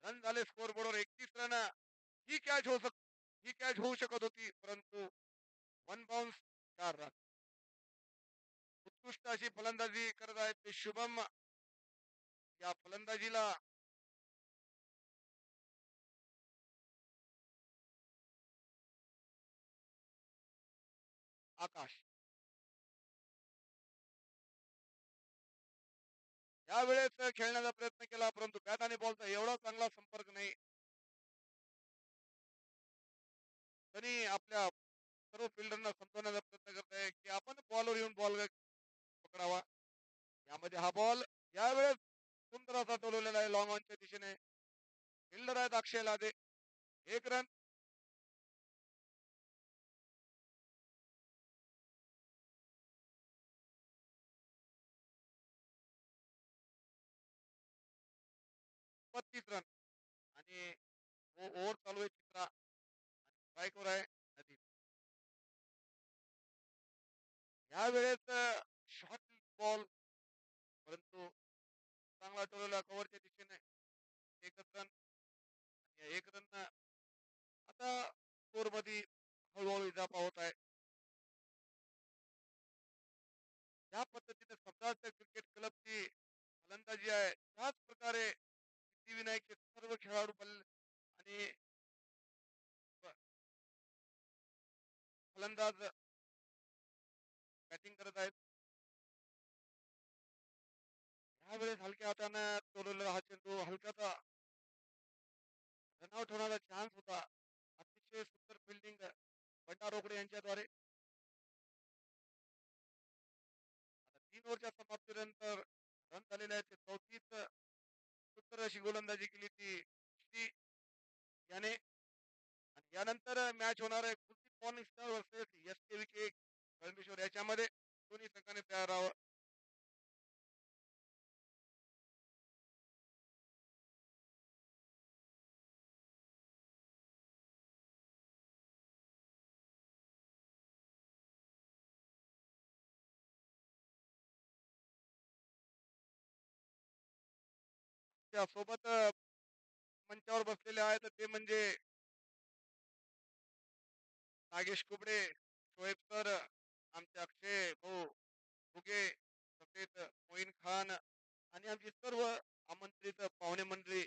रन झाले स्कोर बोर्डवर 31 रन. ही कॅच ही कॅच होऊ शकत होती, परंतु 1 बाउन्स 4 रन. उत्कृष्ट अशी फलंदाजी करत आहेत ते शुभम. या फलंदाजीला आकाश. यावेळेस खेळण्याचा प्रयत्न केला, परंतु बॅट आणि बॉलचा एवढा चांगला संपर्क नाही. तरी आपल्या सर्व फिल्डरना समजवण्याचा प्रयत्न करत आहे की आपण बॉलवर येऊन बॉल पकडावा. यामध्ये हा बॉल यावेळेस सुंदर असा टोलवलेला आहे लॉंग ऑनच्या दिशेने. फिल्डर आहेत अक्षय लादे. 1 रन 32 रन आणि ओव्हर चालू आहे चित्रा आणि स्ट्राईकवर आहे नदीम. ह्या वेळेस शॉर्ट बॉल परंतु चांगला टोलवला कव्हरच्या दिशेने एकच रन. एक रन आता स्कोर मध्ये हळूहळू इजाफा होत आहे. ज्या पद्धतीने सम्राट क्रिकेट क्लबची फलंदाजी आहे त्याच प्रकारे सिद्धिविनायकचे सर्व खेळाडू आणि फलंदाज बॅटिंग करत आहेत. यावेळेस हलक्या हातानं टोलवलेला हा चेंडू हलकाचा रनआउट होण्याचा चान्स होता. अतिशय सुंदर फिल्डिंग बंडा रोकडे यांच्याद्वारे. आता 3 ओव्हरच्या समाप्तीनंतर रन झालेले आहेत 34. सुंदर अशी गोलंदाजी केली ती श्री याने आणि यानंतर मॅच होणार आहे Kuldeep morning star versus S के विके कळमेश्वर याच्यामध्ये दोन्ही संघाने तयार राहावं. त्यासोबत मंचावर बसलेले आहेत ते म्हणजे नागेश कुबडे, शोएब सर, आमचे अक्षय भाऊ फुगे, तसेच मोईन खान आणि आमची सर्व आमंत्रित पाहुणे मंडळी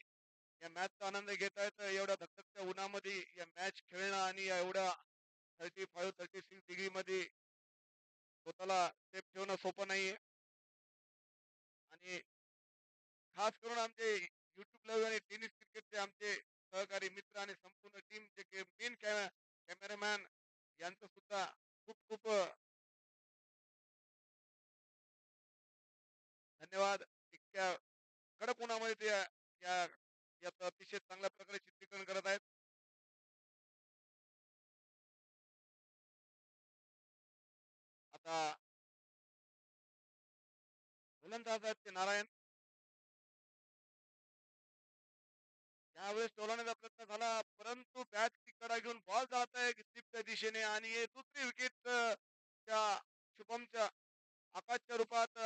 या मॅचचा आनंद घेत आहेत. एवढ्या धगधगत्या उन्हामध्ये या मॅच खेळणं आणि या एवढ्या 35-36 डिग्री मध्ये स्वतःला सेफ ठेवणं सोपं नाहीये. आणि खास करून आमचे युट्यूब लाईव्ह आणि टेनिस क्रिकेटचे आमचे सहकारी मित्र आणि संपूर्ण टीम जे मेन कॅमेरामॅन यांचं सुद्धा खूप खूप धन्यवाद. इतक्या कडक उन्हामध्ये ते या याचं अतिशय चांगल्या प्रकारे चित्रीकरण करत आहेत. आता गोलंदाज आहेत ते नारायण. यावेळेस टोलवण्याचा प्रयत्न झाला परंतु बॅटची कडा घेऊन बॉल जात आहे स्लिपच्या दिशेने आणि हे दुसरी विकेट त्या शुभमच्या आकाशच्या रूपात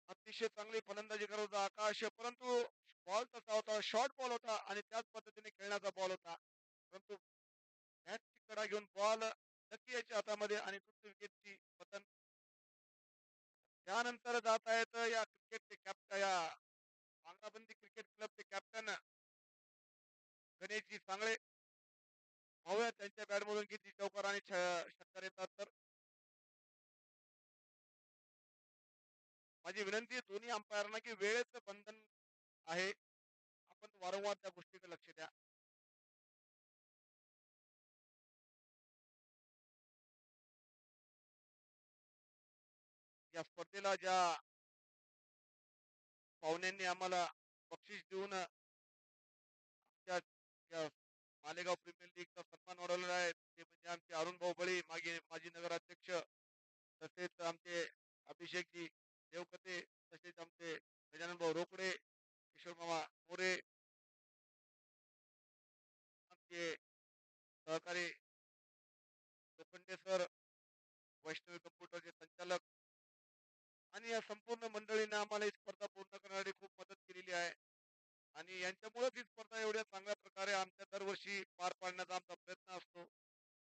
अतिशय चांगली फलंदाजी करत होता आकाश. परंतु बॉल तसा होता शॉर्ट बॉल होता आणि त्याच पद्धतीने खेळण्याचा बॉल होता. परंतु बॅटची कडा घेऊन बॉल नक्की याच्या हातामध्ये आणि दुसरी विकेटची पतन. त्यानंतर जात आहेत या क्रिकेटचे कॅप्टन या बांगलाबंदी क्रिकेट क्लबचे कॅप्टन गणेशजी सांगळे. पाहूया त्यांच्या बॅटमधून किती चौकार आणि षटकार येतात. तर माझी विनंती आहे दोन्ही अंपायरना की वेळेचं बंधन आहे. आपण वारंवार त्या गोष्टीकडे लक्ष द्या. या स्पर्धेला ज्या पाहुण्यांनी आम्हाला बक्षीस देऊन त्या त्या मालेगाव प्रीमियर लीगचा सन्मान वाढवलेला आहे ते म्हणजे आमचे अरुण भाऊ बळी माजी नगराध्यक्ष, तसेच आमचे अभिषेकजी देवकते, तसेच आमचे गजानन भाऊ रोकडे, किशोर मामा मोरे, आमचे सहकारी लोखंडे सर, वैष्णवी कम्प्युटरचे संचालक आणि या संपूर्ण मंडळीने आम्हाला ही स्पर्धा पूर्ण करण्यासाठी खूप मदत केलेली आहे. आणि यांच्यामुळेच ही स्पर्धा एवढ्या चांगल्या प्रकारे आमच्या दरवर्षी पार पाडण्याचा आमचा प्रयत्न असतो.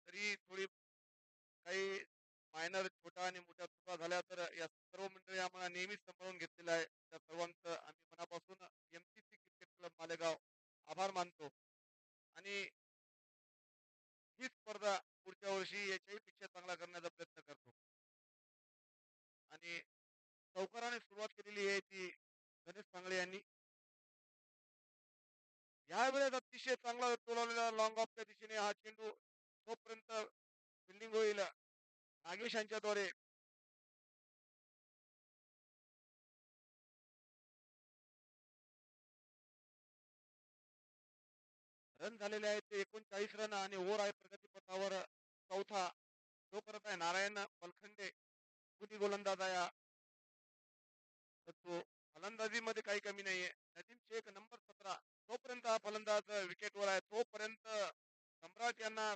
तरी थोडी काही मायनर छोट्या आणि मोठ्या चुका झाल्या तर या सर्व मंडळी आम्हाला नेहमीच सांभाळून घेतलेलं आहे. त्या सर्वांचं आम्ही मनापासून एमसीसी क्रिकेट क्लब मालेगाव आभार मानतो. आणि ही स्पर्धा पुढच्या वर्षी याच्याही पेक्षा चांगला करण्याचा प्रयत्न करतो. आणि चौकाराने सुरुवात केलेली आहे ती गणेश सांगळे यांनी. यावेळेस अतिशय चांगला टोलवलेला लॉंग ऑफच्या दिशेने हा चेंडू जोपर्यंत फिल्डिंग होईल नागेश यांच्याद्वारे रन झालेले आहेत ते 39 रन आणि ओव्हर आहे प्रगतीपथावर चौथा तो करत आहे नारायण पलखंडे. कुणी गोलंदाज आहे हा. तर तो फलंदाजीमध्ये काही कमी नाहीये. नदीम शेख नंबर 17 जोपर्यंत हा फलंदाज विकेटवर आहे तोपर्यंत सम्राट यांना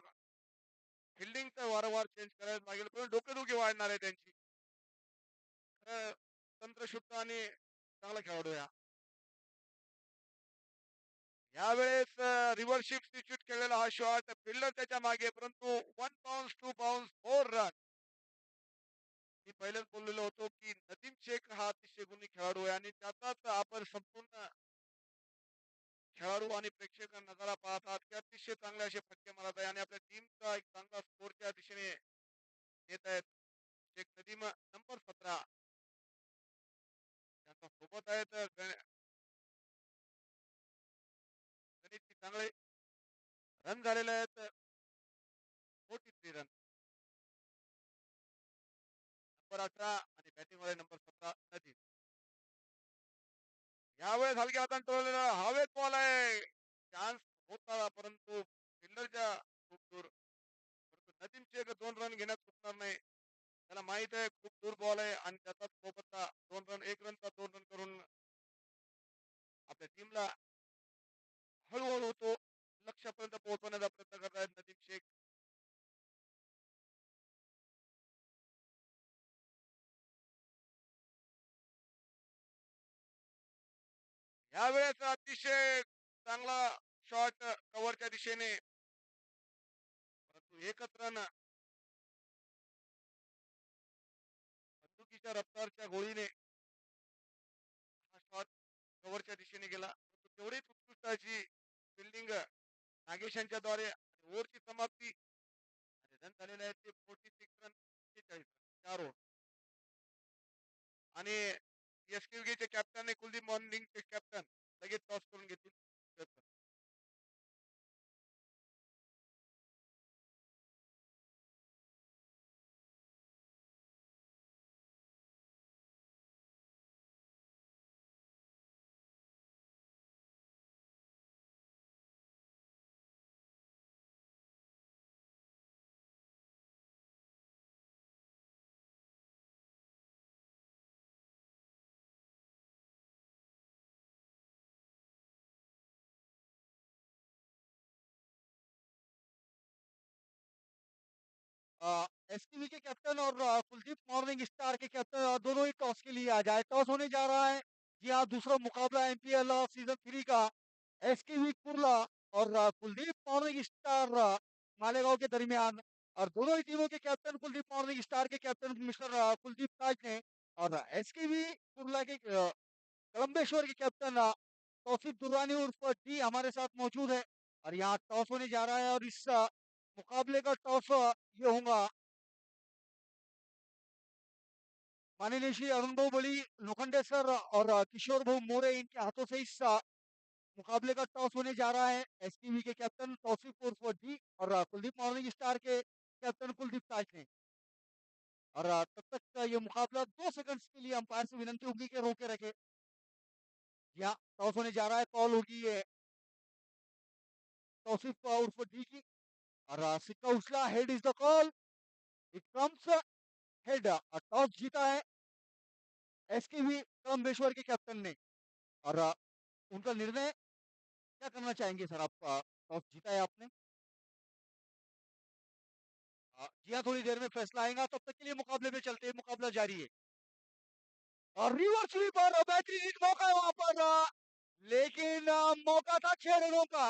फिल्डिंग वारंवार चेंज करायला लागेल, पण डोकेदुखी वाढणार आहे त्यांची. खरं तंत्रशुद्ध आणि चांगला खेळाडू आहे हा. यावेळेस रिव्हर्स शिफ्ट स्टिच्यूट केलेला हा शॉट फिल्डर त्याच्या मागे, परंतु 1 बाउन्स 2 बाउन्स 4 रन. मी पहिलेच बोललेलो होतो की नदीम शेख हा अतिशय गुणी खेळाडू आहे आणि त्याचाच आपण संपूर्ण खेळाडू आणि प्रेक्षक नजारा पाहतात की अतिशय चांगले असे फटके मारत आहे आणि आपल्या टीमचा एक चांगला स्कोरच्या दिशेने येत आहेत. शेख नदीम नंबर 17 त्यांच्या सोबत आहेत गणित चांगले रन झालेले आहेत 43 रन. नंबर 18 आणि बॅटिंग मध्ये नंबर 17 नदीम. यावेळेस हलक्या हाताने टोललेला हवेत बॉल आहे. चान्स होता परंतु फिल्डरच्या खूप दूर. परंतु नदीम शेख 2 रन घेण्यात चुकणार नाही. त्याला माहित आहे खूप दूर बॉल आहे आणि त्याचा सोबतचा 2 रन 1 रनचा 2 रन करून आपल्या टीमला हळूहळू तो लक्ष्यापर्यंत पोहोचवण्याचा प्रयत्न करत आहेत नदीम शेख. यावेळेस अतिशय चांगला शॉट कव्हरच्या दिशेने, परंतु एकच रन बंदुकीच्या रफ्तारच्या गोळीने हा शॉट कव्हरच्या दिशेने गेला. परंतु तेवढीच उत्कृष्ट अशी फिल्डिंग नागेश यांच्याद्वारे ओव्हरची समाप्ती आणि रन झालेले आहेत ते 46 रन 41 रन 4 ओव्हर. आणि एसकेचे कॅप्टन कुलदीप मॉर्निंगचे कॅप्टन लगेच टॉस करून घेतील. एसटीवी के कैप्टन और कुलदीप मॉर्निंग स्टार के कैप्टन दोनों ही टॉस के लिए आ जाए. टॉस होने जा रहा है. जी हाँ, दूसरा मुकाबला एमपीएल सीजन 3 का एसटीवी कुर्ला और कुलदीप मॉर्निंग स्टार मालेगांव के दरमियान. और दोनों ही टीमों के कैप्टन कुलदीप मॉर्निंग स्टार के कैप्टन मिस्टर कुलदीप ताज ने और एसकेवी कुर्ला के कलम्बेश्वर के कैप्टन तौफीक दुर्रानी उर्फ डी हमारे साथ मौजूद है. और यहाँ टॉस होने जा रहा है और इस मुकाबले का टॉस ये होगा माननीय श्री अरुण भाऊ बड़ी लोखंडे सर और किशोर भाऊ मोरे इनके हाथों से इस मुकाबले का टॉस होने जा रहा है. एसटीवी के कैप्टन तौफीक उर्फ डी और कुलदीप मॉर्निंग स्टार के कैप्टन कुलदीप ताज ने. और तब तक ये मुकाबला 2 सेकंड्स के लिए अंपायर से विनंती होगी कि रोके रखे. यहाँ टॉस होने जा रहा है. कॉल होगी ये तौफीक उर्फ डी की. और सिक्का उछला. Head is the call. It comes head. Toss जीता है एसकेवी कलम्बेश्वर के कैप्टन ने. और उनका निर्णय क्या करना चाहेंगे सर आप? टॉस जीता है आपने. जी हाँ, थोड़ी देर में फैसला आएगा. तब तक के लिए मुकाबले में चलते हैं. मुकाबला जारी है. और रिवर्स स्वीपर बेहतरीन मौका है वहां पर. लेकिन मौका था 6 रनों का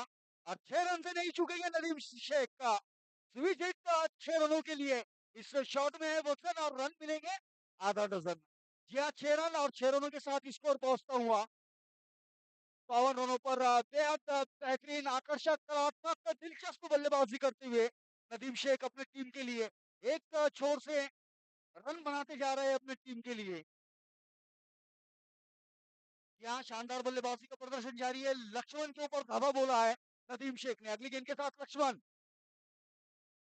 और 6 रन से नहीं चुकेंगे नदीम शेख का. स्विच हिट 6 रनों के लिए इस शॉट में है वोटसन और रन मिलेंगे आधा डजन. जी हाँ, 6 रन और 6 रनों के साथ स्कोर पहुंचता हुआ 52 रनों पर बेहद बेहतरीन आकर्षक कलात्मक दिलचस्प बल्लेबाजी करते हुए नदीम शेख अपने टीम के लिए एक छोर से रन बनाते जा रहे हैं अपने टीम के लिए. यहाँ शानदार बल्लेबाजी का प्रदर्शन जारी है. लक्ष्मण के ऊपर धावा बोला है नदीम शेख ने. अगली गेंद के साथ लक्ष्मण.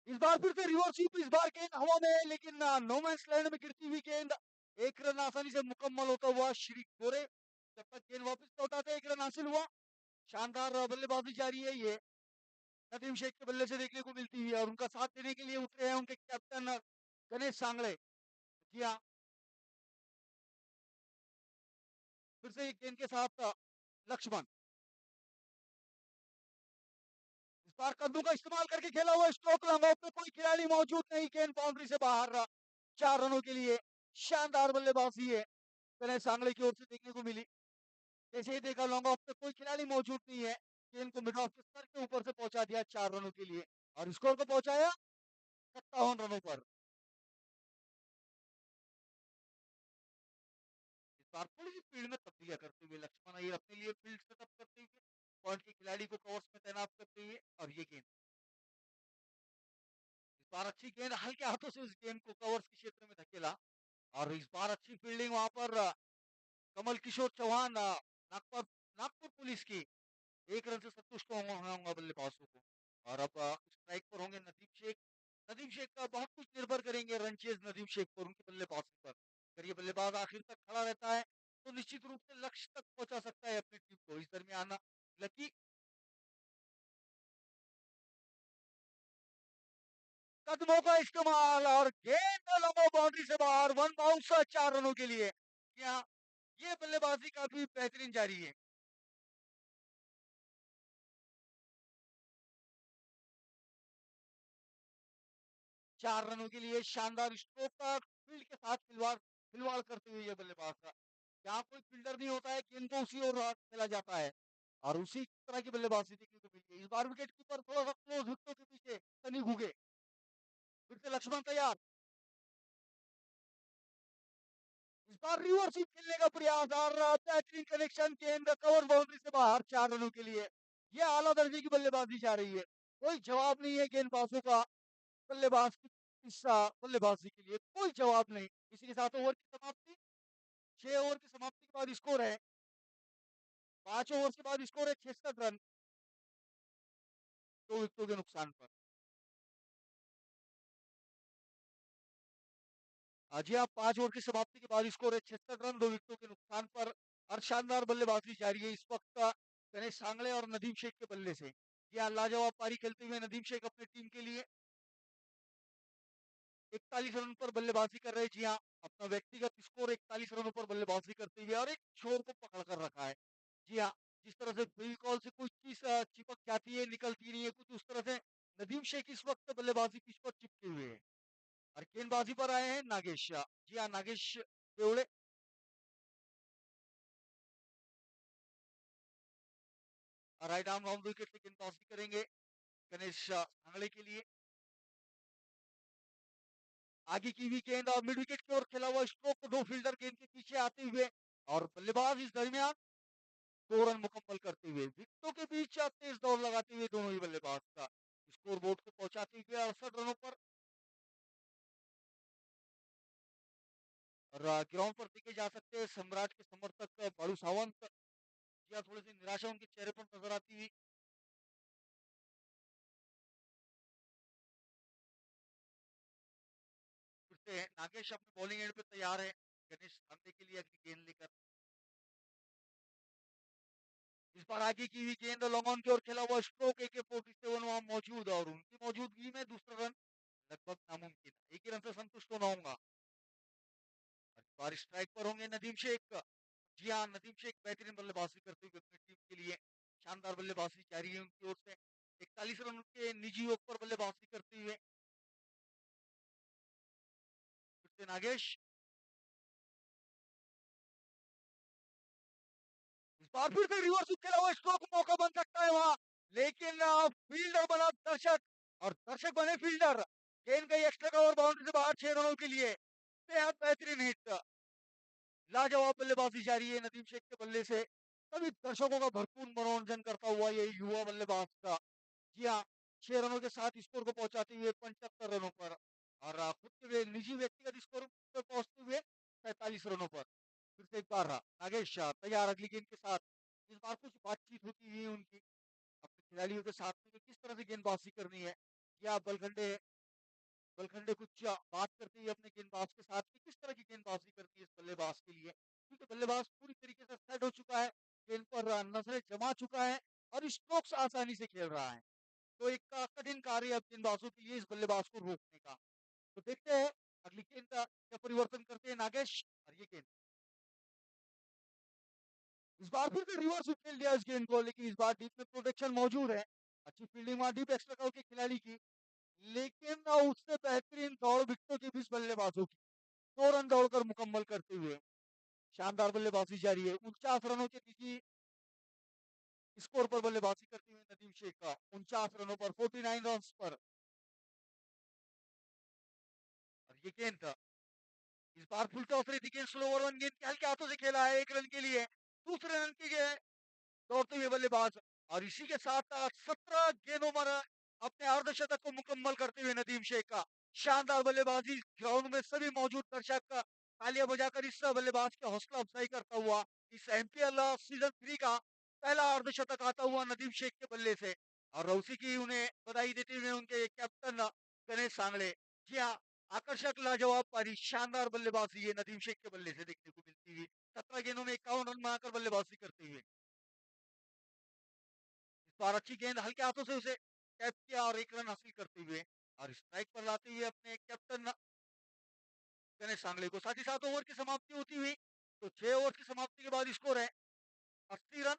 इस बार फिर से रिवर्स स्वीप. इस बार गेंद हवा में है लेकिन नो मैंस लैंड में गिरती हुई गेंद. 1 रन आसानी से मुकम्मल होता हुआ श्री गोरे जब तक गेंद वापस लौटाते 1 रन हासिल हुआ. शानदार बल्लेबाजी जारी है ये नदीम शेख के बल्ले से देखने को मिलती हुई है. और उनका साथ देने के लिए उतरे हैं उनके कैप्टन गणेश सांगड़े. जी हाँ, फिर से एक गेंद के साथ लक्ष्मण इस बार कद्दू का इस्तेमाल करके खेला हुआ स्ट्रोक लंगा पे कोई खिलाड़ी मौजूद नहीं, गेंद बाउंड्री से बाहर रहा। 4 रनों के लिए शानदार बल्लेबाजी है गणेश सांगले की ओर से देखने को मिली। जैसे ही देखा लॉन्ग ऑफ पे कोई खिलाड़ी मौजूद नहीं है, गेंद को मिड ऑफ के सर के ऊपर से पहुंचा दिया 4 रनों के लिए और स्कोर को पहुंचाया 57 रनों पर। इस बार थोड़ी सी फील्ड में तब्दीलियां करते हुए लक्ष्मण अय्यर अपने लिए फील्ड सेटअप करते हुए पॉइंट के खिलाड़ी को कवर्स में तैनात करते हुए और ये गेंद इस बार अच्छी गेंद हल्के हाथों से उस गेंद को कवर्स के क्षेत्र में धकेला और इस बार अच्छी फील्डिंग वहां पर कमल किशोर चौहान नागपुर नागपुर पुलिस की 1 रन से संतुष्ट होंगे बल्लेबाजों को। और अब स्ट्राइक पर होंगे नदीम शेख। नदीम शेख का बहुत कुछ निर्भर करेंगे रन चेज नदीम शेख पर, उनकी बल्लेबाजी पर। अगर ये बल्लेबाज आखिर तक खड़ा रहता है तो निश्चित रूप से लक्ष्य तक पहुंचा सकता है अपनी टीम को। इस दरमियान लकी कदमों का इस्तेमाल और गेंद लंबो बाउंड्री से बाहर, 1 बाउंस 4 रनों के लिए। क्या ये बल्लेबाजी काफी बेहतरीन जारी है। 4 रनों के लिए शानदार स्ट्रोक का फील्ड के साथ खिलवाड़ खिलवाड़ करते हुए ये बल्लेबाज था। जहाँ कोई फील्डर नहीं होता है गेंद को उसी ओर चला जाता है और उसी तरह की बल्लेबाजी देखने को मिली है। इस बार विकेट कीपर थोड़ा सा क्लोज विकेटों के पीछे सनी घुगे। फिर से लक्ष्मण तैयार, इस बार रिवर्स स्वीप खेलने का प्रयास और बेहतरीन कनेक्शन, गेंद कवर बाउंड्री से बाहर 4 रनों के लिए। यह आला दर्जे की बल्लेबाजी जा रही है, कोई जवाब नहीं है गेंदबाजों का बल्लेबाज की इस बल्लेबाजी के लिए कोई जवाब नहीं। इसी के साथ ओवर की समाप्ति, 6 ओवर की समाप्ति के बाद स्कोर है 5 ओवर के बाद स्कोर है 66 रन, 2 विकेटों के नुकसान पर। जी आप 5 ओवर की समाप्ति के बाद स्कोर है 66 रन, 2 विकेटों के नुकसान पर। और शानदार बल्लेबाजी जारी है इस वक्त गणेश सांगले और नदीम शेख के बल्ले से। जी हाँ, लाजवाब पारी खेलते हुए नदीम शेख अपनी टीम के लिए 41 रन पर बल्लेबाजी कर रहे हैं। जी हाँ, अपना व्यक्तिगत स्कोर 41 रनों पर बल्लेबाजी करते हुए और एक छोर को पकड़ कर रखा है। जी हाँ, जिस तरह से फेविकॉल से कुछ चीज चिपक जाती है निकलती नहीं है, कुछ उस तरह से नदीम शेख इस वक्त बल्लेबाजी पिच पर चिपके हुए हैं। और गेंदबाजी पर आए हैं नागेश। जी हाँ, Nagesh Devade right arm round wicket से गेंदबाजी करेंगे गणेश सांगले के लिए। आगे की भी गेंद और मिड विकेट की ओर खेला हुआ स्ट्रोक को 2 फील्डर गेंद के पीछे आते हुए और बल्लेबाज इस दरमियान 2 रन मुकम्मल करते हुए विकेटों के बीच तेज दौड़ लगाते हुए दोनों ही बल्लेबाज का स्कोर बोर्ड को पहुंचाते हुए 68 रनों पर। और ग्राउंड पर देखे जा सकते हैं सम्राट के समर्थक बालू सावंत। या थोड़ी सी निराशा उनके चेहरे पर नजर आती हुई। फिर से नागेश अपने बॉलिंग एंड पे तैयार है गणेश सांगले के लिए अगली गेंद लेकर। इस बार आगे की हुई गेंद लॉन्ग ऑन की ओर खेला हुआ स्ट्रोक AK-47 वहां मौजूद है और उनकी मौजूदगी में दूसरा रन लगभग नामुमकिन है। एक ही रन से संतुष्ट होना होगा। और इस बार स्ट्राइक पर होंगे नदीम शेख। जी हाँ, नदीम शेख बेहतरीन बल्लेबाजी करते हुए अपनी टीम के लिए शानदार बल्लेबाजी जारी है उनकी ओर से। 41 रन के निजी योग पर बल्लेबाजी करते हुए फिर से नागेश। इस बार फिर से रिवर्स स्विप खेला हुआ स्ट्रोक मौका बन सकता है वहां, लेकिन फील्डर बना दर्शक और दर्शक बने फील्डर। गेंद गई एक्स्ट्रा कवर बाउंड्री से बाहर 6 रनों के लिए। बेहद बेहतरीन हिट, लाजवाब बल्लेबाजी जारी है नदीम शेख के बल्ले से। सभी दर्शकों का भरपूर मनोरंजन करता हुआ ये युवा बल्लेबाज का। जी हाँ, 6 रनों के साथ स्कोर को पहुंचाते हुए 75 रनों पर और खुद के निजी व्यक्तिगत स्कोर पर पहुंचते हुए 47 रनों पर। फिर से एक बार नागेश तैयार अगली गेंद के साथ। इस बार कुछ बातचीत होती हुई उनकी अपने खिलाड़ियों के साथ में कि किस तरह से गेंदबाजी करनी है। या बलखंडे बलखंडे कुछ बात करते हुए अपने गेंदबाज के साथ कि किस तरह की गेंदबाजी करनी है इस बल्लेबाज के लिए, क्योंकि बल्लेबाज पूरी तरीके से सेट हो चुका है, गेंद पर नजरें जमा चुका है और स्ट्रोक्स आसानी से खेल रहा है। तो एक कठिन कार्य अब गेंदबाजों के लिए इस बल्लेबाज को रोकने का। तो देखते हैं अगली गेंद का क्या परिवर्तन करते हैं नागेश। और ये गेंद इस बार फिर से रिवर्स स्वीप खेल दिया इस गेंद को, लेकिन इस बार डीप में प्रोटेक्शन मौजूद है। अच्छी फील्डिंग वहां डीप एक्स्ट्रा कवर के खिलाड़ी की, लेकिन उससे बेहतरीन दौड़ विकेटों के बीच बल्लेबाजों की, 2 रन दौड़कर मुकम्मल करते हुए शानदार बल्लेबाजी जारी है। 49 रनों के किसी स्कोर पर बल्लेबाजी करते हुए नदीम शेख का 49 रनों पर 49 रन पर। और ये गेंद था इस बार फुल टॉस रही थी, गेंद स्लो ओवर 1 गेंद के हल्के हाथों से खेला है 1 रन के लिए। दूसरे रन के लिए दौड़ते हुए बल्लेबाज, और इसी के साथ 17 गेंदों पर अपने अर्धशतक को मुकम्मल करते हुए नदीम शेख का शानदार बल्लेबाजी। ग्राउंड में सभी मौजूद दर्शक तालियां बजाकर इस बल्लेबाज की हौसला अफजाई करता हुआ इस एमपीएल सीजन 3 का पहला अर्धशतक आता हुआ नदीम शेख के बल्ले से। और उसी की उन्हें बधाई देते हुए उनके कैप्टन गणेश सांगले। जी हाँ, आकर्षक लाजवाब पारी, शानदार बल्लेबाजी ये नदीम शेख के बल्ले से देखने को मिलती हुई। 17 गेंदों में 51 रन बनाकर बल्लेबाजी करते हुए इस बार अच्छी गेंद हल्के हाथों से उसे कैच किया और 1 रन हासिल करते हुए और स्ट्राइक पर लाते हुए अपने कैप्टन गणेश सांगले को। साथ ही साथ ओवर की समाप्ति होती हुई तो 6 ओवर की समाप्ति के बाद स्कोर है 80 रन,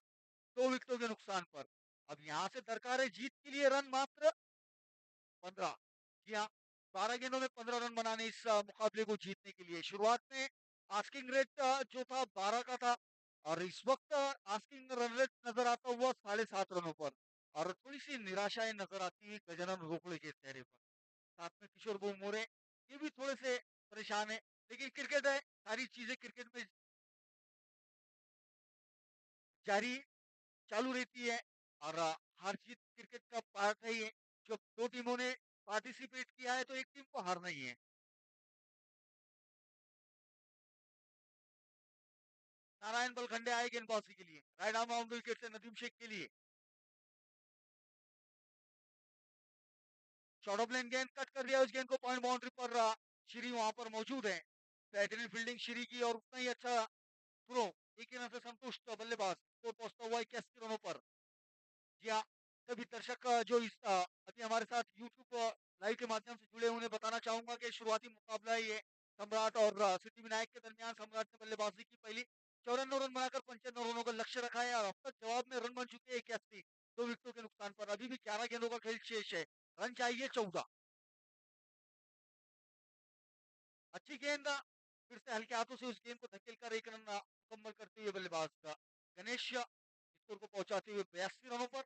2 विकेटों के नुकसान पर। अब यहाँ से दरकार है जीत के लिए रन मात्र 15। जी हाँ, 12 गेंदों में 15 रन बनाने इस मुकाबले को जीतने के लिए। शुरुआत में आस्किंग रेट जो था 12 का था, और इस वक्त आस्किंग रन रेट नजर आता हुआ 7.5 रनों पर। और थोड़ी सी निराशाएं नजर आती है गजानन रोकड़े के चेहरे पर। साथ में किशोर मोरे ये भी थोड़े से परेशान है, लेकिन क्रिकेट है, सारी चीजें क्रिकेट में जारी चालू रहती है। और हार जीत क्रिकेट का पार्ट है ये। जब 2 टीमों ने पार्टिसिपेट किया है तो एक टीम को हारना ही है। नारायण बलखंडे आए गेंदबाजी के लिए, राइट आर्म ऑन विकेट से नदीम शेख के लिए। शॉर्ट ऑफ लेन गेंद कट कर दिया, उस गेंद को पॉइंट बाउंड्री पर श्री वहां पर मौजूद है। बेहतरीन फील्डिंग श्री की, और उतना ही अच्छा थ्रो। एक ही रन से संतुष्ट बल्लेबाज, स्कोर पहुंचता हुआ 81 रनों पर। जी हाँ, सभी दर्शक जो इस अभी हमारे साथ यूट्यूब लाइव के माध्यम से जुड़े हैं, उन्हें बताना चाहूंगा कि शुरुआती मुकाबला है ये सम्राट और सिद्धि विनायक के दरमियान। सम्राट ने बल्लेबाजी की पहली 54 रन बनाकर 95 रनों का लक्ष्य रखा है, और अब तक जवाब में रन बन चुके हैं 81, 2 विकेटों के नुकसान पर। अभी भी 11 गेंदों का खेल शेष है, रन चाहिए 14। अच्छी गेंद फिर से हल्के हाथों से उस गेंद को धकेल कर 1 रन मुकम्मल करते हुए बल्लेबाज का गणेश स्कोर को पहुंचाते हुए 82 रनों पर।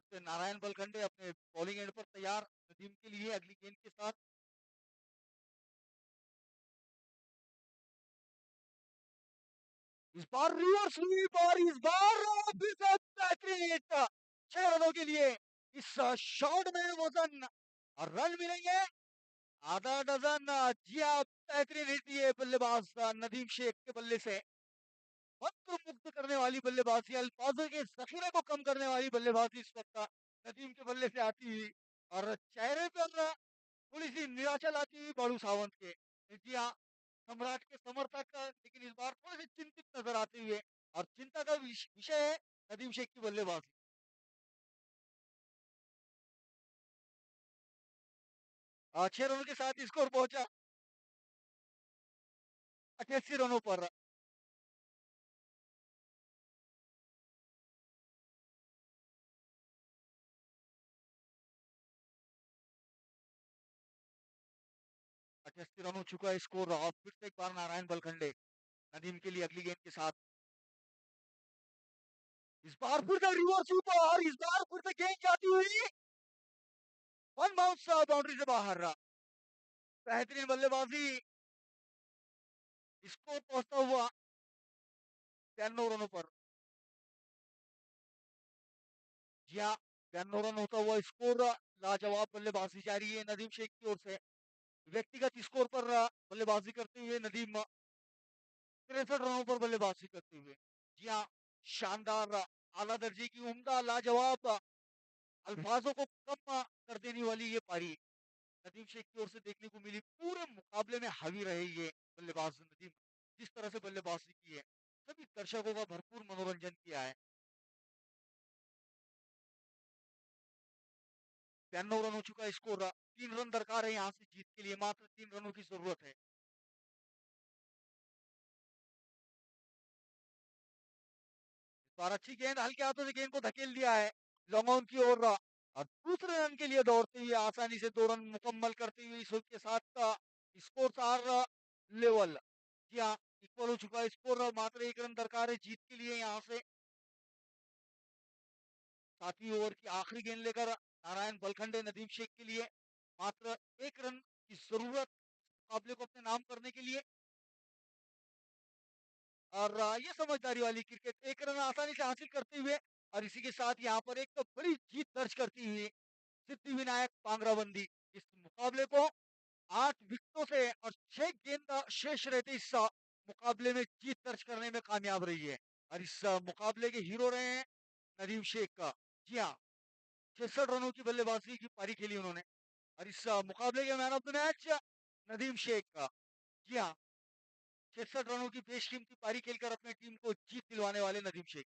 फिर से नारायण बलखंडे अपने बॉलिंग एंड पर तैयार नदीम के लिए अगली गेंद के साथ। इस बार रिवर्स स्वीप, और इस बार फिर से बेहतरीन हिट 6 रनों के लिए। इस शॉट में वजन और रन मिलेंगे आधा डजन। जी हाँ, बेहतरीन हिट दिए बल्लेबाज नदीम शेख के बल्ले से। मंत्र मुग्ध करने वाली बल्लेबाजी, अल्फाजों के जखीरे को कम करने वाली बल्लेबाजी इस वक्त नदीम के बल्ले से आती हुई, और चेहरे पर थोड़ी सी निराशा लाती हुई बालू सावंत के। जी हाँ, सम्राट के समर्थक लेकिन इस बार थोड़े से चिंतित नजर आते हुए, और चिंता का विषय है नदीम शेख की बल्लेबाजी। 6 रनों के साथ स्कोर पहुंचा 88 रनों पर। 88 रन हो चुका है स्कोर, और फिर से एक बार नारायण बलखंडे नदीम के लिए अगली गेंद के साथ। इस बार फिर से रिवर्स ऊपर, और इस बार फिर से गेंद जाती हुई वन बाउंस बाउंड्री से बाहर रहा। बेहतरीन बल्लेबाजी, स्कोर पहुंचता हुआ 92 रनों पर। जी हाँ, 92 रन होता हुआ स्कोर। लाजवाब बल्लेबाजी जारी है नदीम शेख की ओर से। व्यक्तिगत स्कोर पर बल्लेबाजी करते हुए नदीम 63 रनों पर बल्लेबाजी करते हुए। जी हाँ, शानदार आला दर्जे की उम्दा लाजवाब अल्फाजों को कम कर देने वाली ये पारी नदीम शेख की ओर से देखने को मिली। पूरे मुकाबले में हावी रहे ये बल्लेबाज नदीम, जिस तरह से बल्लेबाजी की है सभी दर्शकों का भरपूर मनोरंजन किया है। 92 रन हो चुका है स्कोर। 3 रन दरकार है यहाँ से जीत के लिए, मात्र 3 रनों की जरूरत है। इस बार अच्छी गेंद हल्के हाथों से गेंद को धकेल दिया है लॉन्ग ऑन की ओर, और दूसरे रन के लिए दौड़ते हुए आसानी से 2 रन मुकम्मल करते हुए इस ओवर के साथ स्कोर 4 लेवल। जी हाँ, इक्वल हो चुका है स्कोर, मात्र 1 रन दरकार है जीत के लिए यहाँ से। 7वीं ओवर की आखिरी गेंद लेकर नारायण बलखंडे नदीम शेख के लिए मात्र 1 रन की जरूरत मुकाबले को अपने नाम करने के लिए। और ये समझदारी वाली क्रिकेट, 1 रन आसानी से हासिल करते हुए और इसी के साथ यहाँ पर एक तो बड़ी जीत दर्ज करती हुई सिद्धि विनायक पांगराबंदी इस मुकाबले को 8 विकेटों से और 6 गेंद शेष रहते इस मुकाबले में जीत दर्ज करने में कामयाब रही है। और इस मुकाबले के हीरो रहे हैं नदीम शेख का। जी हाँ, 66 रनों की बल्लेबाजी की पारी खेली उन्होंने, और इस मुकाबले के man of the match Nadeem Shaikh का। जी हाँ, 66 रनों की बेशकीमती पारी खेलकर अपनी टीम को जीत दिलवाने वाले नदीम शेख।